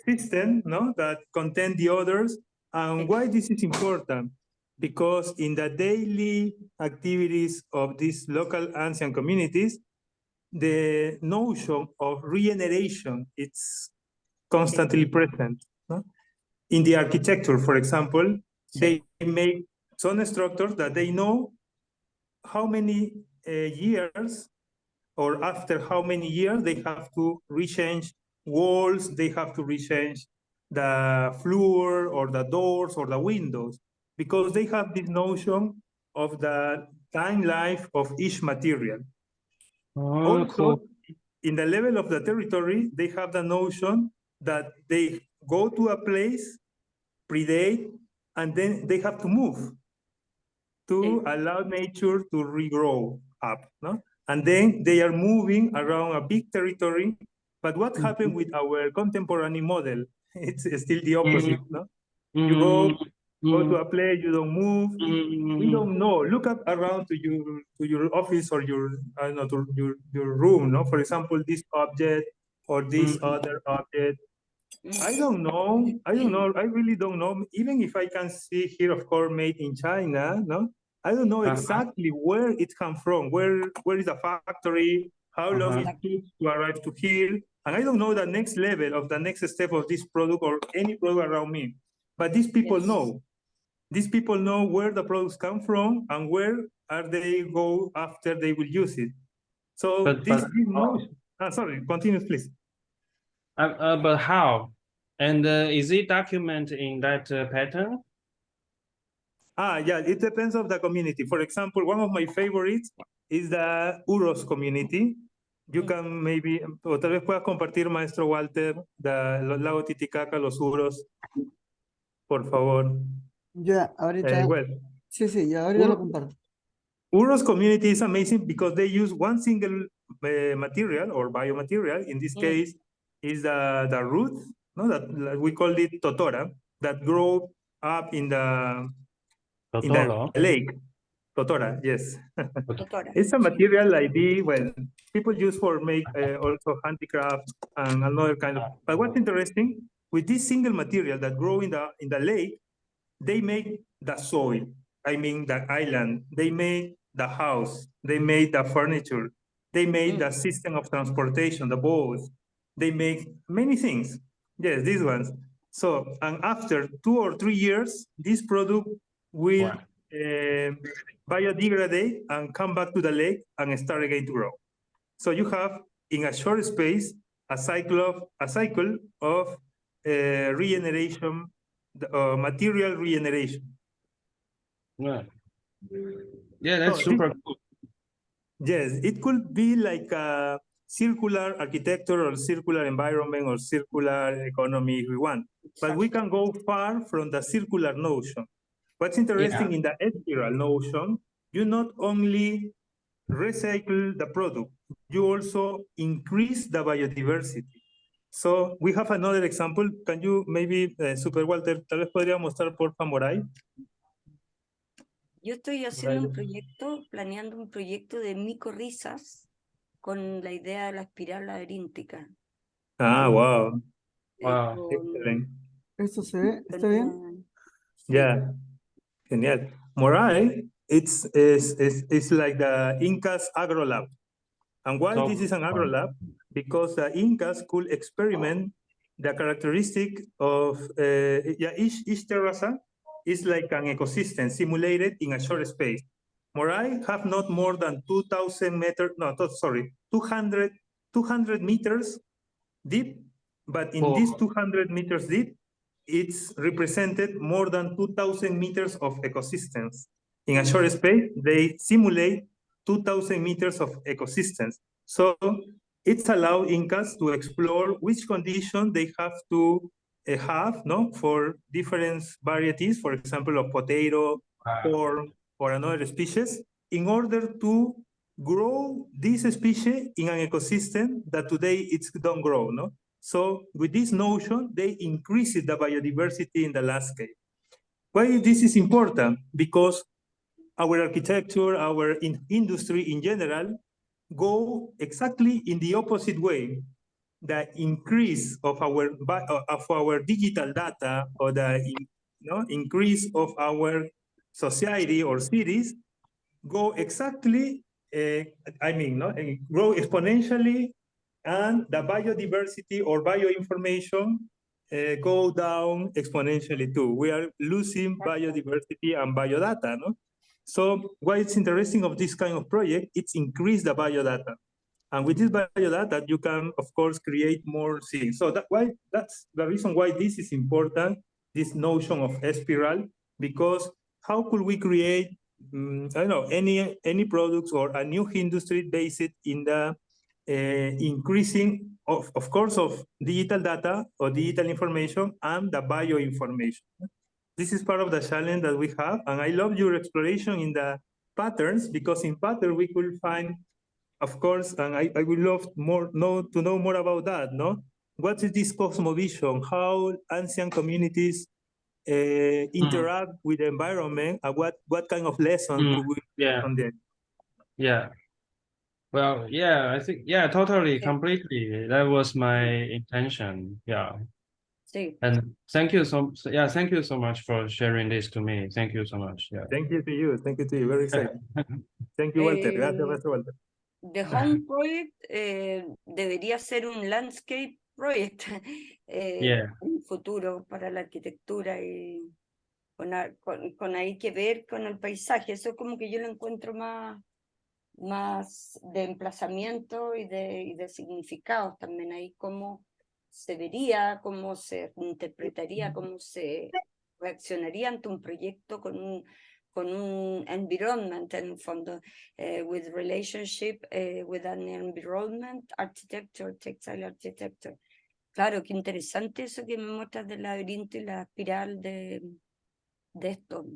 Speaker 5: system, no, that contain the others. And why this is important? Because in the daily activities of these local ancient communities, the notion of regeneration it's constantly present. No? In the architecture, for example, they make some structures that they know how many years or after how many years they have to rechange walls, they have to rechange the floor or the doors or the windows, because they have this notion of the time life of each material.
Speaker 1: Oh,
Speaker 5: Also,
Speaker 1: cool.
Speaker 5: in the level of the territory, they have the notion that they go to a place, predate, and then they have to move to allow nature to regrow up. No? And then they are moving around a big territory. But what happened with our contemporary model? It's still the opposite. No? You go to a place, you don't move. We don't know. Look up around to your office or your I don't know, to your room. No, for example, this object or this other object. I don't know. I really don't know. Even if I can see here, of course, made in China. No, I don't know
Speaker 1: Uh-huh.
Speaker 5: exactly where it comes from, where is the factory, how long it took to arrive to here. And I don't know the next level of the next step of this product or any product around me. But these people know. These people know where the products come from and where are they go after they will use it. So sorry, continue, please.
Speaker 1: But how? And is it documented in that pattern?
Speaker 5: Yeah, it depends on the community. For example, one of my favorites is the Uros community. You can maybe, o tal vez puedas compartir, maestro Walter, los lagos Titicaca, los Uros, por favor.
Speaker 2: Ya, ahorita.
Speaker 5: Well,
Speaker 2: Sí, ya ahorita lo comparto.
Speaker 5: Uros community is amazing because they use one single material or biomaterial. In this case, is the root, no, that we call it totora, that grow up in the lake. Totora, yes.
Speaker 3: Totora.
Speaker 5: It's a material like this, well, people use for make also handicraft and another kind of. But what's interesting, with this single material that grow in the lake, they make the soil. I mean the island. They made the house. They made the furniture. They made the system of transportation, the boats. They make many things. Yes, these ones. So, and after 2 or 3 years, this product will biodegrade and come back to the lake and start again to grow. So you have in a short space a cycle of regeneration, material regeneration.
Speaker 1: Yeah, that's super cool.
Speaker 5: Yes, it could be like a circular architecture or circular environment or circular economy if we want. But we can go far from the circular notion. What's interesting in the spiral notion, you not only recycle the product, you also increase the biodiversity. So we have another example. Can you maybe, Super Walter, tal vez podría mostrar por favor ahí?
Speaker 3: Yo estoy haciendo un proyecto, planeando un proyecto de micorrizas con la idea de la espiral laberíntica.
Speaker 5: Wow.
Speaker 1: Wow.
Speaker 5: Excelente.
Speaker 2: ¿Esto se ve? ¿Está bien?
Speaker 5: Yeah, genial. Morai, it's like the Incas agro lab. And why this is an agro lab? Because the Incas could experiment the characteristic of each terraza is like an ecosystem simulated in a short space. Morai have not more than 2,000 meters, no, sorry, 200 meters deep, but in these 200 meters deep, it's represented more than 2,000 meters of ecosystems. In a short space, they simulate 2,000 meters of ecosystems. So it's allowed Incas to explore which condition they have to have, no, for different varieties, for example, of potato, corn, or another species, in order to grow this species in an ecosystem that today it's don't grow, no? So with this notion, they increase the biodiversity in the landscape. Why this is important? Because our architecture, our industry in general, go exactly in the opposite way. The increase of our digital data or the increase of our society or cities go exactly, grow exponentially, and the biodiversity or bioinformation go down exponentially too. We are losing biodiversity and biodata, no? So why it's interesting of this kind of project, it's increase the biodata. And with this biodata, you can, of course, create more things. So that's the reason why this is important, this notion of spiral, because how could we create, I don't know, any products or a new industry based in the increasing, of course, of digital data or digital information and the bioinformation. This is part of the challenge that we have, and I love your exploration in the patterns, because in pattern we could find, of course, and I would love to know more about that, no? What is this cosmovision? How ancient communities interact with the environment, and what kind of lesson could we learn from them?
Speaker 1: Yeah. Well, yeah, I think, yeah, totally, completely. That was my intention. Yeah.
Speaker 3: Sí.
Speaker 1: And thank you thank you so much for sharing this to me. Thank you so much. Yeah.
Speaker 5: Thank you to you. Thank you to you. Very exciting. Thank you, Walter. Gracias, Pastor Walter.
Speaker 3: The Home Project debería ser un landscape project
Speaker 1: Yeah.
Speaker 3: en el futuro para la arquitectura y con ahí que ver con el paisaje. Eso como que yo lo encuentro más de emplazamiento y de significados también ahí, cómo se vería, cómo se interpretaría, cómo se reaccionaría ante un proyecto con un environment en el fondo, with relationship with an environment, architecture, textile architecture. Claro, qué interesante eso que me muestras del laberinto y la espiral de esto.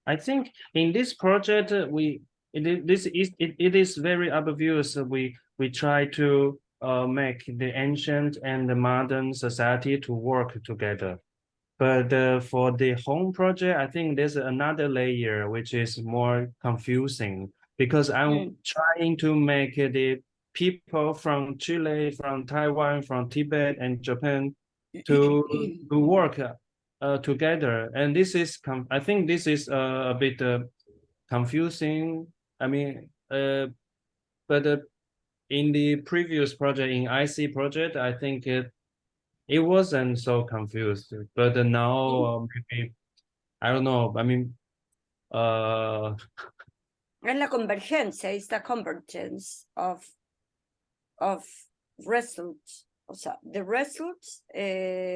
Speaker 1: I think in this project it is very obvious. We try to make the ancient and the modern society to work together. But for the home project, I think there's another layer which is more confusing because I'm trying to make the people from Chile, from Taiwan, from Tibet and Japan to work together. And this is, I think this is a bit confusing. I mean, but in the previous project, in IC project, I think it wasn't so confused. But now maybe, I don't know. I mean,
Speaker 3: Es la convergencia, it's the convergence of results. O sea, the results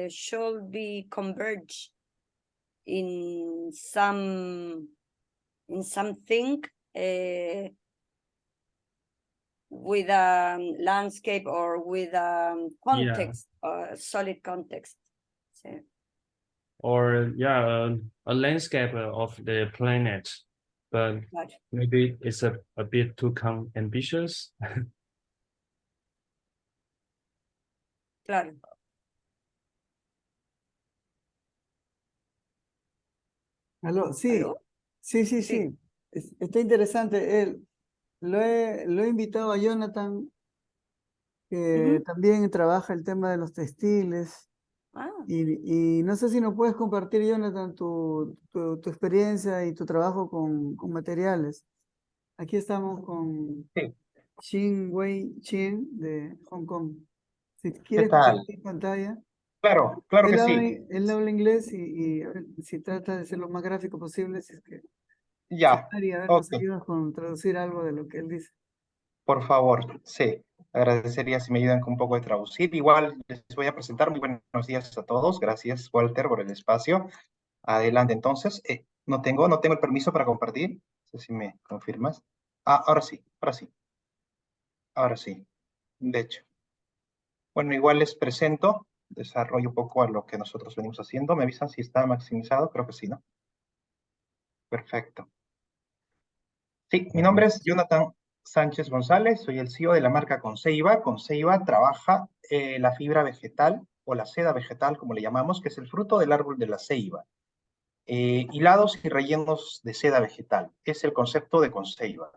Speaker 3: should be converged in something with a landscape or with a context, solid context. Sí.
Speaker 1: Or a landscape of the planet, but maybe it's a bit too ambitious.
Speaker 3: Claro.
Speaker 2: ¿Aló? Sí,
Speaker 3: ¿Aló?
Speaker 2: sí. Está interesante. Lo he invitado a Jonathan, que también trabaja el tema de los textiles. Y no sé si nos puedes compartir, Jonathan, tu experiencia y tu trabajo con materiales. Aquí estamos con Shih Wei Chieh de Hong Kong. Si quieres compartir pantalla.
Speaker 6: Claro que sí.
Speaker 2: Él habla inglés y a ver, si trata de ser lo más gráfico posible, si es que...
Speaker 6: Ya,
Speaker 2: a ver,
Speaker 6: ok,
Speaker 2: nos ayudas con traducir algo de lo que él dice.
Speaker 6: por favor, sí. Agradecería si me ayudan con un poco de traducir. Igual les voy a presentar. Muy buenos días a todos. Gracias, Walter, por el espacio. Adelante, entonces. No tengo el permiso para compartir. No sé si me confirmas. Ahora sí. De hecho. Bueno, igual les presento. Desarrollo un poco a lo que nosotros venimos haciendo. ¿Me avisan si está maximizado? Creo que sí, ¿no? Perfecto. Sí, mi nombre es Jonathan Sánchez González, soy el CEO de la marca Conceiva. Conceiva trabaja la fibra vegetal o la seda vegetal, como le llamamos, que es el fruto del árbol de la ceiba. Hilados y rellenos de seda vegetal, es el concepto de Conceiva.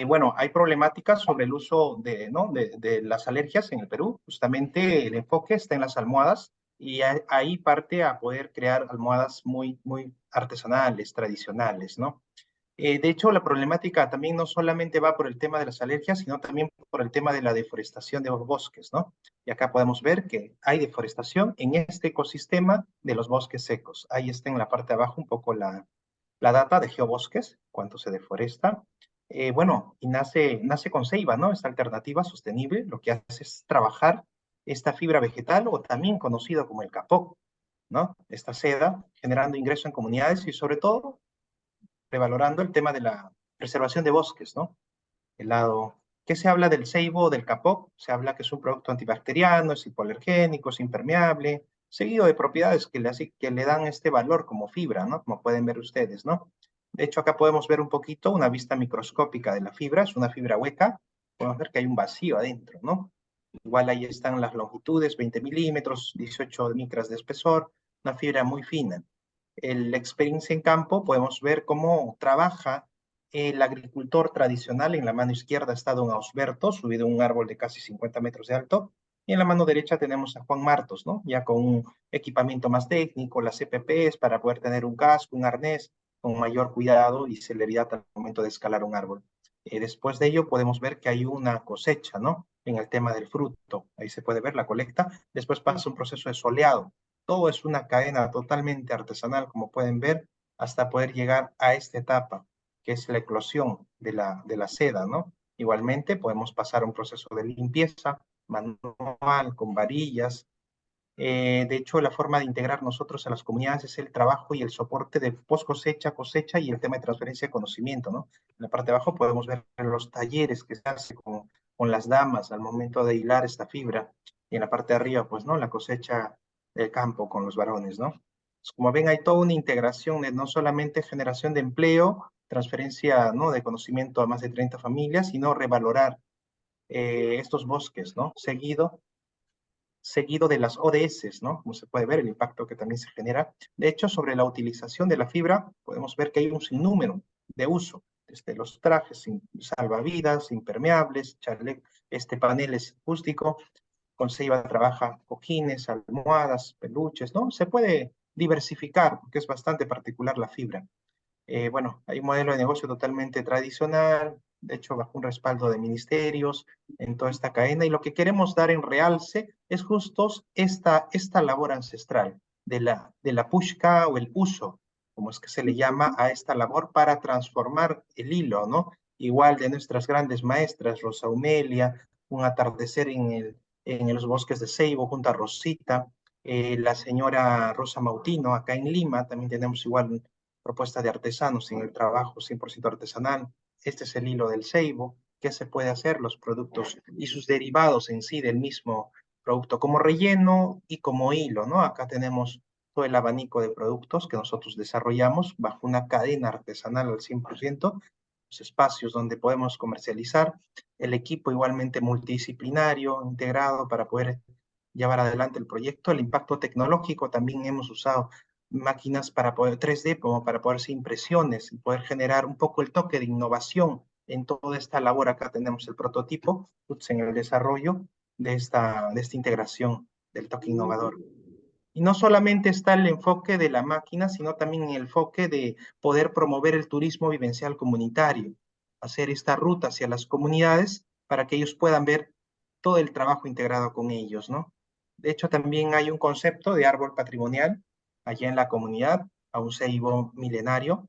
Speaker 6: Bueno, hay problemáticas sobre el uso de las alergias en el Perú. Justamente el enfoque está en las almohadas y ahí parte a poder crear almohadas muy artesanales, tradicionales, ¿no? De hecho, la problemática también no solamente va por el tema de las alergias, sino también por el tema de la deforestación de los bosques, ¿no? Y acá podemos ver que hay deforestación en este ecosistema de los bosques secos. Ahí está en la parte de abajo un poco la data de geobosques, cuánto se deforesta. Bueno, y nace con ceiba, ¿no? Esta alternativa sostenible lo que hace es trabajar esta fibra vegetal o también conocido como el capó, ¿no? Esta seda generando ingreso en comunidades y sobre todo revalorando el tema de la preservación de bosques, ¿no? El lado, ¿qué se habla del ceibo o del capó? Se habla que es un producto antibacteriano, es hipoalergénico, es impermeable, seguido de propiedades que le dan este valor como fibra, ¿no? Como pueden ver ustedes, ¿no? De hecho, acá podemos ver un poquito una vista microscópica de la fibra, es una fibra hueca, podemos ver que hay un vacío adentro, ¿no? Igual ahí están las longitudes, 20 milímetros, 18 micras de espesor, una fibra muy fina. La experiencia en campo, podemos ver cómo trabaja el agricultor tradicional. En la mano izquierda está don Ausberto, subido a un árbol de casi 50 metros de alto, Y en la mano derecha tenemos a Juan Martos, ¿no? Ya con un equipamiento más técnico, las EPPs para poder tener un casco, un arnés, con mayor cuidado y celeridad al momento de escalar un árbol. Después de ello podemos ver que hay una cosecha, ¿no? En el tema del fruto. Ahí se puede ver la colecta. Después pasa un proceso de soleado. Todo es una cadena totalmente artesanal, como pueden ver, hasta poder llegar a esta etapa, que es la eclosión de la seda, ¿no? Igualmente podemos pasar a un proceso de limpieza manual, con varillas. De hecho, la forma de integrar nosotros a las comunidades es el trabajo y el soporte de post cosecha, cosecha y el tema de transferencia de conocimiento, ¿no? En la parte de abajo podemos ver los talleres que se hace con las damas al momento de hilar esta fibra. Y en la parte de arriba, pues, ¿no? La cosecha del campo con los varones, ¿no? Pues, como ven, hay toda una integración de no solamente generación de empleo, transferencia, ¿no? De conocimiento a más de 30 familias, sino revalorar estos bosques, ¿no? Seguido de las ODS, ¿no? Como se puede ver, el impacto que también se genera. De hecho, sobre la utilización de la fibra, podemos ver que hay un sinnúmero de uso, desde los trajes salvavidas, impermeables, paneles acústicos, con ceiba trabaja cojines, almohadas, peluches, ¿no? Se puede diversificar, porque es bastante particular la fibra. Bueno, hay un modelo de negocio totalmente tradicional, de hecho bajo un respaldo de ministerios en toda esta cadena, y lo que queremos dar en realce es justo esta labor ancestral de la pushka o el uso, como es que se le llama a esta labor para transformar el hilo, ¿no? Igual de nuestras grandes maestras, Rosa Humelia, un atardecer en los bosques de Ceibo junto a Rosita, la señora Rosa Mautino, acá en Lima, también tenemos igual propuesta de artesanos en el trabajo 100% artesanal. Este es el hilo del ceibo. ¿Qué se puede hacer? Los productos y sus derivados en sí del mismo producto, como relleno y como hilo, ¿no? Acá tenemos todo el abanico de productos que nosotros desarrollamos bajo una cadena artesanal al 100%, los espacios donde podemos comercializar, el equipo igualmente multidisciplinario, integrado para poder llevar adelante el proyecto, el impacto tecnológico, también hemos usado máquinas para poder 3D, como para poder hacer impresiones y poder generar un poco el toque de innovación en toda esta labor. Acá tenemos el prototipo en el desarrollo de esta integración del toque innovador. Y no solamente está el enfoque de la máquina, sino también el enfoque de poder promover el turismo vivencial comunitario, hacer esta ruta hacia las comunidades para que ellos puedan ver todo el trabajo integrado con ellos, ¿no? De hecho, también hay un concepto de árbol patrimonial allá en la comunidad, a un ceibo milenario,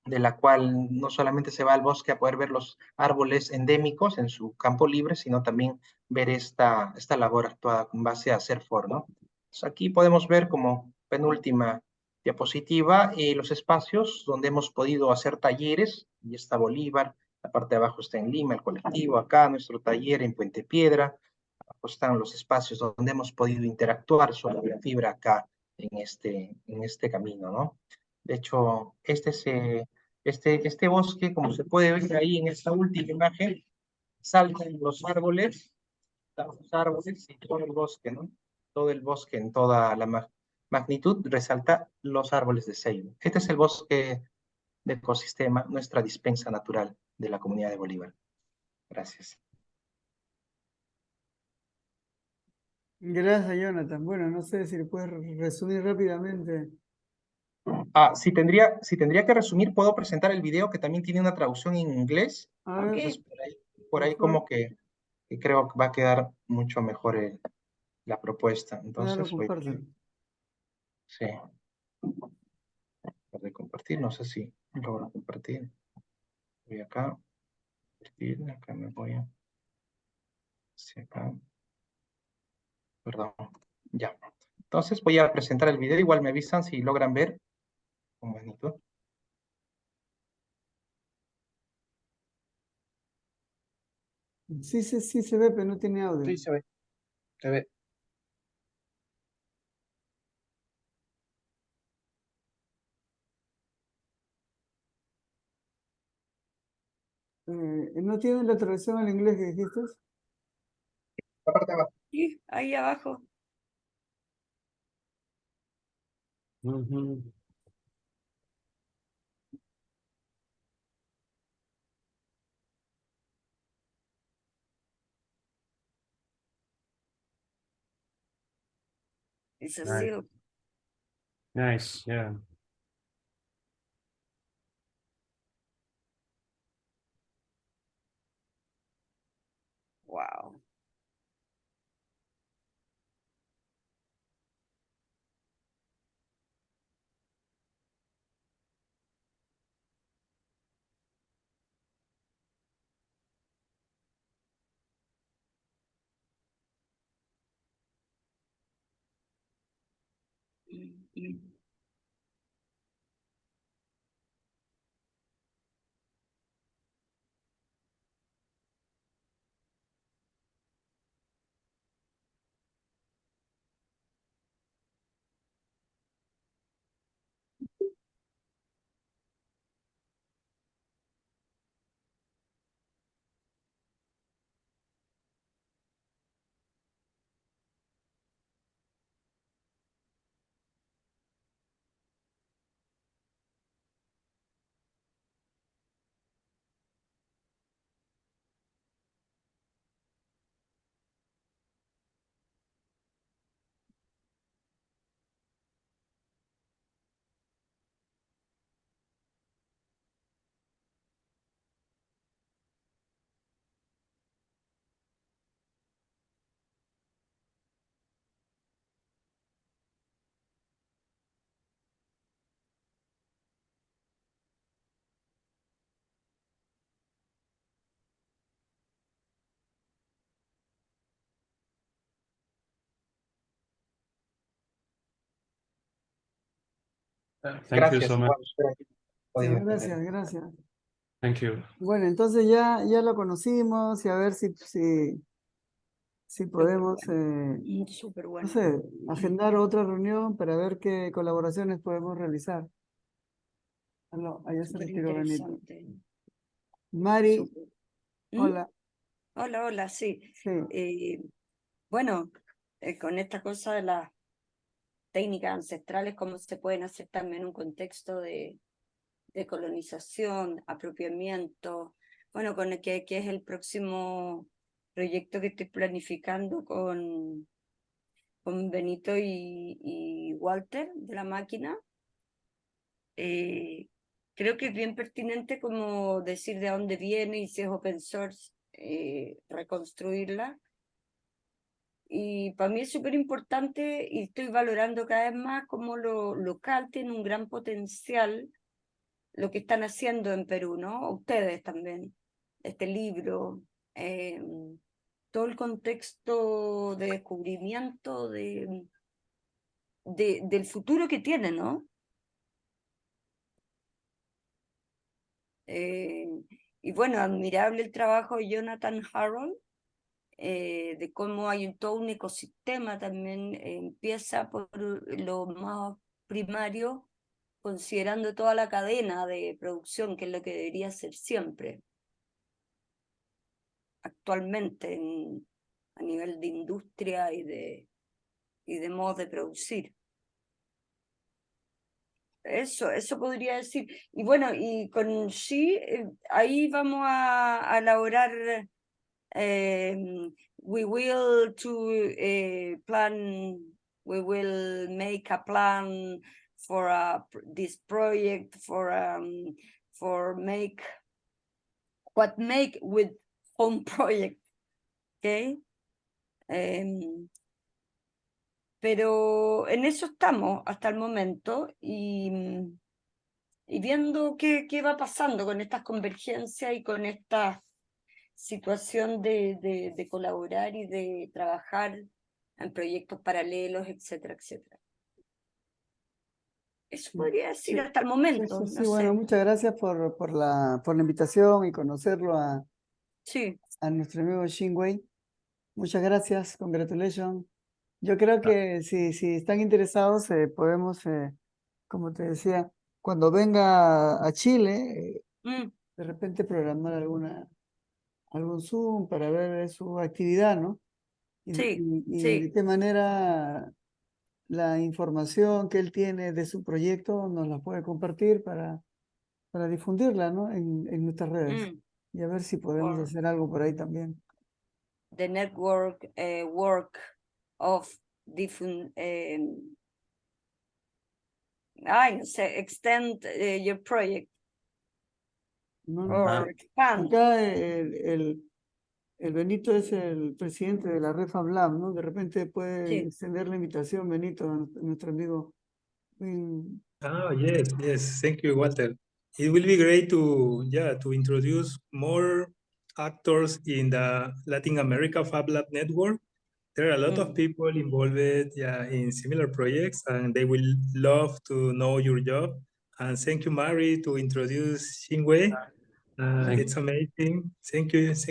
Speaker 6: de la cual no solamente se va al bosque a poder ver los árboles endémicos en su campo libre, sino también ver esta labor actuada con base a CERFOR, ¿no? Entonces aquí podemos ver como penúltima diapositiva los espacios donde hemos podido hacer talleres, y está Bolívar, la parte de abajo está en Lima, el colectivo, acá nuestro taller en Puente Piedra, abajo están los espacios donde hemos podido interactuar sobre la fibra acá en este camino, ¿no? De hecho, este bosque, como se puede ver ahí en esta última imagen, saltan los árboles y todo el bosque, ¿no? Todo el bosque en toda la magnitud resalta los árboles de ceibo. Este es el bosque de ecosistema, nuestra dispensa natural de la comunidad de Bolívar. Gracias.
Speaker 2: Gracias, Jonathan. Bueno, no sé si le puedes resumir rápidamente.
Speaker 6: Si tendría que resumir, puedo presentar el video que también tiene una traducción en inglés.
Speaker 2: A ver,
Speaker 6: Entonces, por ahí como que creo que va a quedar mucho mejor la propuesta.
Speaker 2: ya lo
Speaker 6: Entonces,
Speaker 2: comparten.
Speaker 6: sí, voy a compartir, no sé si logro compartir. Voy acá, compartir, acá me voy a, hacia acá, perdón, ya. Entonces voy a presentar el video, igual me avisan si logran ver con Benito.
Speaker 2: Sí, sí se ve, pero no tiene audio.
Speaker 6: Sí, se ve, se ve.
Speaker 2: ¿No tiene la traducción al inglés que dijiste?
Speaker 6: La parte de abajo.
Speaker 3: Sí, ahí abajo. It's a
Speaker 1: Right.
Speaker 3: silk.
Speaker 1: Nice, yeah.
Speaker 3: Wow.
Speaker 1: Thank you
Speaker 6: Gracias,
Speaker 1: so much.
Speaker 6: igual, espero que podido entender.
Speaker 2: Gracias, gracias.
Speaker 1: Thank you.
Speaker 2: Bueno, entonces ya lo conocimos y a ver si podemos,
Speaker 3: Súper
Speaker 2: no
Speaker 3: bueno.
Speaker 2: sé, agendar otra reunión para ver qué colaboraciones podemos realizar. No, allá se
Speaker 3: Súper
Speaker 2: retiró Benito.
Speaker 3: interesante.
Speaker 2: Mari,
Speaker 3: Súper. ¿Mm?
Speaker 2: hola.
Speaker 3: Hola, hola, sí.
Speaker 2: Sí,
Speaker 3: Bueno, con esta cosa de las técnicas ancestrales, cómo se pueden hacer también en un contexto de colonización, apropiamiento, bueno, con el que es el próximo proyecto que estoy planificando con Benito y Walter de la máquina. Creo que es bien pertinente como decir de dónde viene y si es open source, reconstruirla. Y para mí es súper importante y estoy valorando cada vez más cómo lo local tiene un gran potencial, lo que están haciendo en Perú, ¿no? Ustedes también, este libro, todo el contexto de descubrimiento del futuro que tiene, ¿no? Y bueno, admirable el trabajo de Jonathan Harold, de cómo hay todo un ecosistema también, empieza por lo más primario, considerando toda la cadena de producción, que es lo que debería ser siempre, actualmente a nivel de industria y de modos de producir. Eso podría decir. Y bueno, y con Xi, ahí vamos a elaborar, we will we will make a plan for this project, for make with home project, ¿ok? Pero en eso estamos hasta el momento y viendo qué va pasando con estas convergencias y con esta situación de colaborar y de trabajar en proyectos paralelos, etcétera, etcétera. Eso podría decir hasta el momento, no
Speaker 2: sí, bueno,
Speaker 3: sé.
Speaker 2: muchas gracias por la invitación y conocerlo
Speaker 3: Sí,
Speaker 2: a nuestro amigo Shih Wei. Muchas gracias, congratulations. Yo creo que si están interesados, podemos, como te decía, cuando venga a Chile,
Speaker 3: mm,
Speaker 2: de repente programar algún Zoom para ver su actividad, ¿no?
Speaker 3: sí,
Speaker 2: Y de
Speaker 3: sí.
Speaker 2: qué manera la información que él tiene de su proyecto nos la puede compartir para difundirla, ¿no? En nuestras redes.
Speaker 3: mm,
Speaker 2: Y a ver si podemos
Speaker 3: for
Speaker 2: hacer algo por ahí también.
Speaker 3: the network work of no sé, extend your project
Speaker 2: No, no,
Speaker 3: or expand.
Speaker 2: acá el Benito es el presidente de la red FabLab, ¿no? De repente puede
Speaker 3: Sí.
Speaker 2: extender la invitación, Benito, a nuestro amigo.
Speaker 5: Oh, yes. Thank you, Walter. It will be great to introduce more actors in the Latin America Fab Lab network. There are a lot of people involved in similar projects, and they will love to know your job. And thank you, Mari, to introduce Shih Wei. It's amazing. Thank you, yes,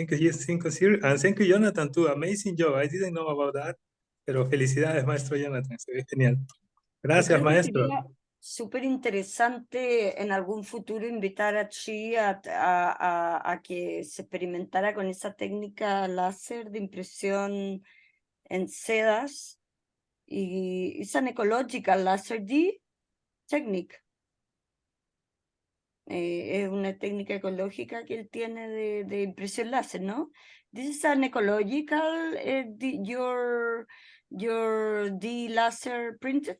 Speaker 5: thank you, sir. And thank you, Jonathan, too. Amazing job. I didn't know about that. Pero felicidades, maestro Jonathan. Se ve genial. Gracias,
Speaker 3: Creo que
Speaker 5: maestro.
Speaker 3: sería súper interesante en algún futuro invitar a Chi a que se experimentara con esa técnica láser de impresión en sedas y it's an ecological laser D technique. Es una técnica ecológica que él tiene de impresión láser, ¿no? This is an ecological your D laser printed.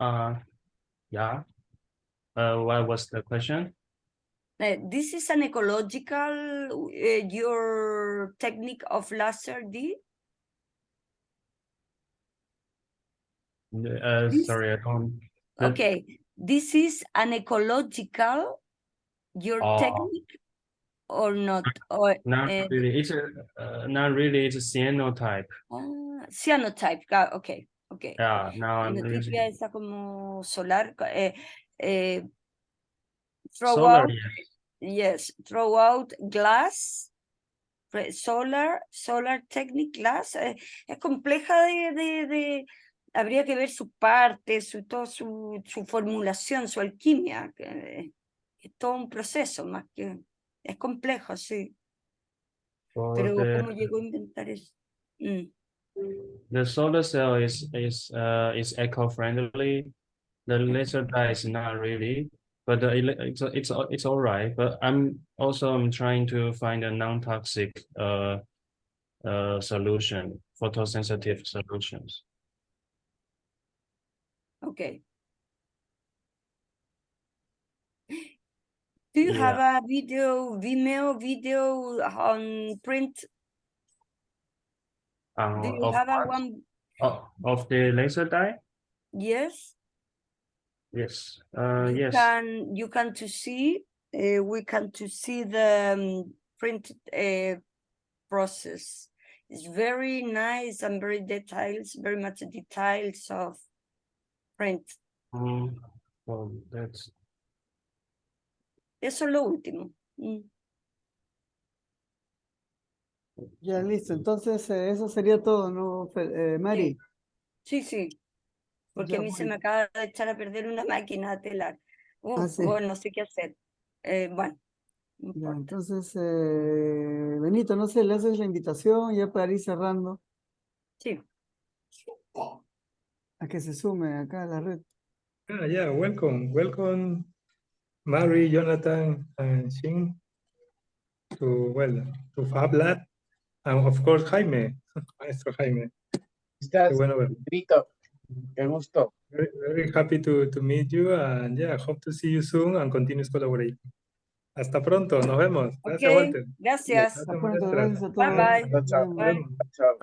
Speaker 1: Yeah. What was the question?
Speaker 3: This is an ecological your technique of laser D.
Speaker 1: Sorry, I don't.
Speaker 3: Okay, this is an ecological your technique or not? Or
Speaker 1: not really. It's not really. It's a cyanotype.
Speaker 3: Cyanotype. Okay.
Speaker 1: Yeah. Now I'm
Speaker 3: Cyanotype
Speaker 1: using
Speaker 3: esa como solar. Throw
Speaker 1: solar.
Speaker 3: out. Yes. Throw out glass. Solar technique glass. Es compleja de habría que ver sus partes, su formulación, su alquimia. Es todo un proceso más que es complejo, sí. Pero ¿cómo llegó a inventar eso?
Speaker 1: The solar cell is eco-friendly. The laser dye is not really, but it's all right. But I'm trying to find a non-toxic solution, photosensitive solutions.
Speaker 3: Okay. Do you have a Vimeo video on print? Do you have a one?
Speaker 1: Of the laser dye?
Speaker 3: Yes.
Speaker 1: Yes.
Speaker 3: You can to see. We can to see the print process. It's very nice and very very much details of print.
Speaker 1: Well, that's.
Speaker 3: Eso es lo último.
Speaker 2: Ya, listo. Entonces, eso sería todo, ¿no, Mari?
Speaker 3: Sí. Porque a mí se me acaba de echar a perder una máquina de telar.
Speaker 2: Sí.
Speaker 3: Bueno, no sé qué hacer. Bueno.
Speaker 2: Ya, entonces, Benito, no sé, le haces la invitación ya para ir cerrando.
Speaker 3: Sí.
Speaker 2: A que se sume acá a la red.
Speaker 5: Welcome, Mari, Jonathan, and Shih to Fab Lab, and of course Jaime, maestro Jaime.
Speaker 4: ¿Estás? Benito, qué gusto.
Speaker 5: Very happy to meet you, and hope to see you soon and continuous collaborating. Hasta pronto, nos vemos. Gracias, Walter.
Speaker 3: Gracias.
Speaker 2: Hasta pronto, gracias a todos.
Speaker 3: Bye.
Speaker 4: Chao.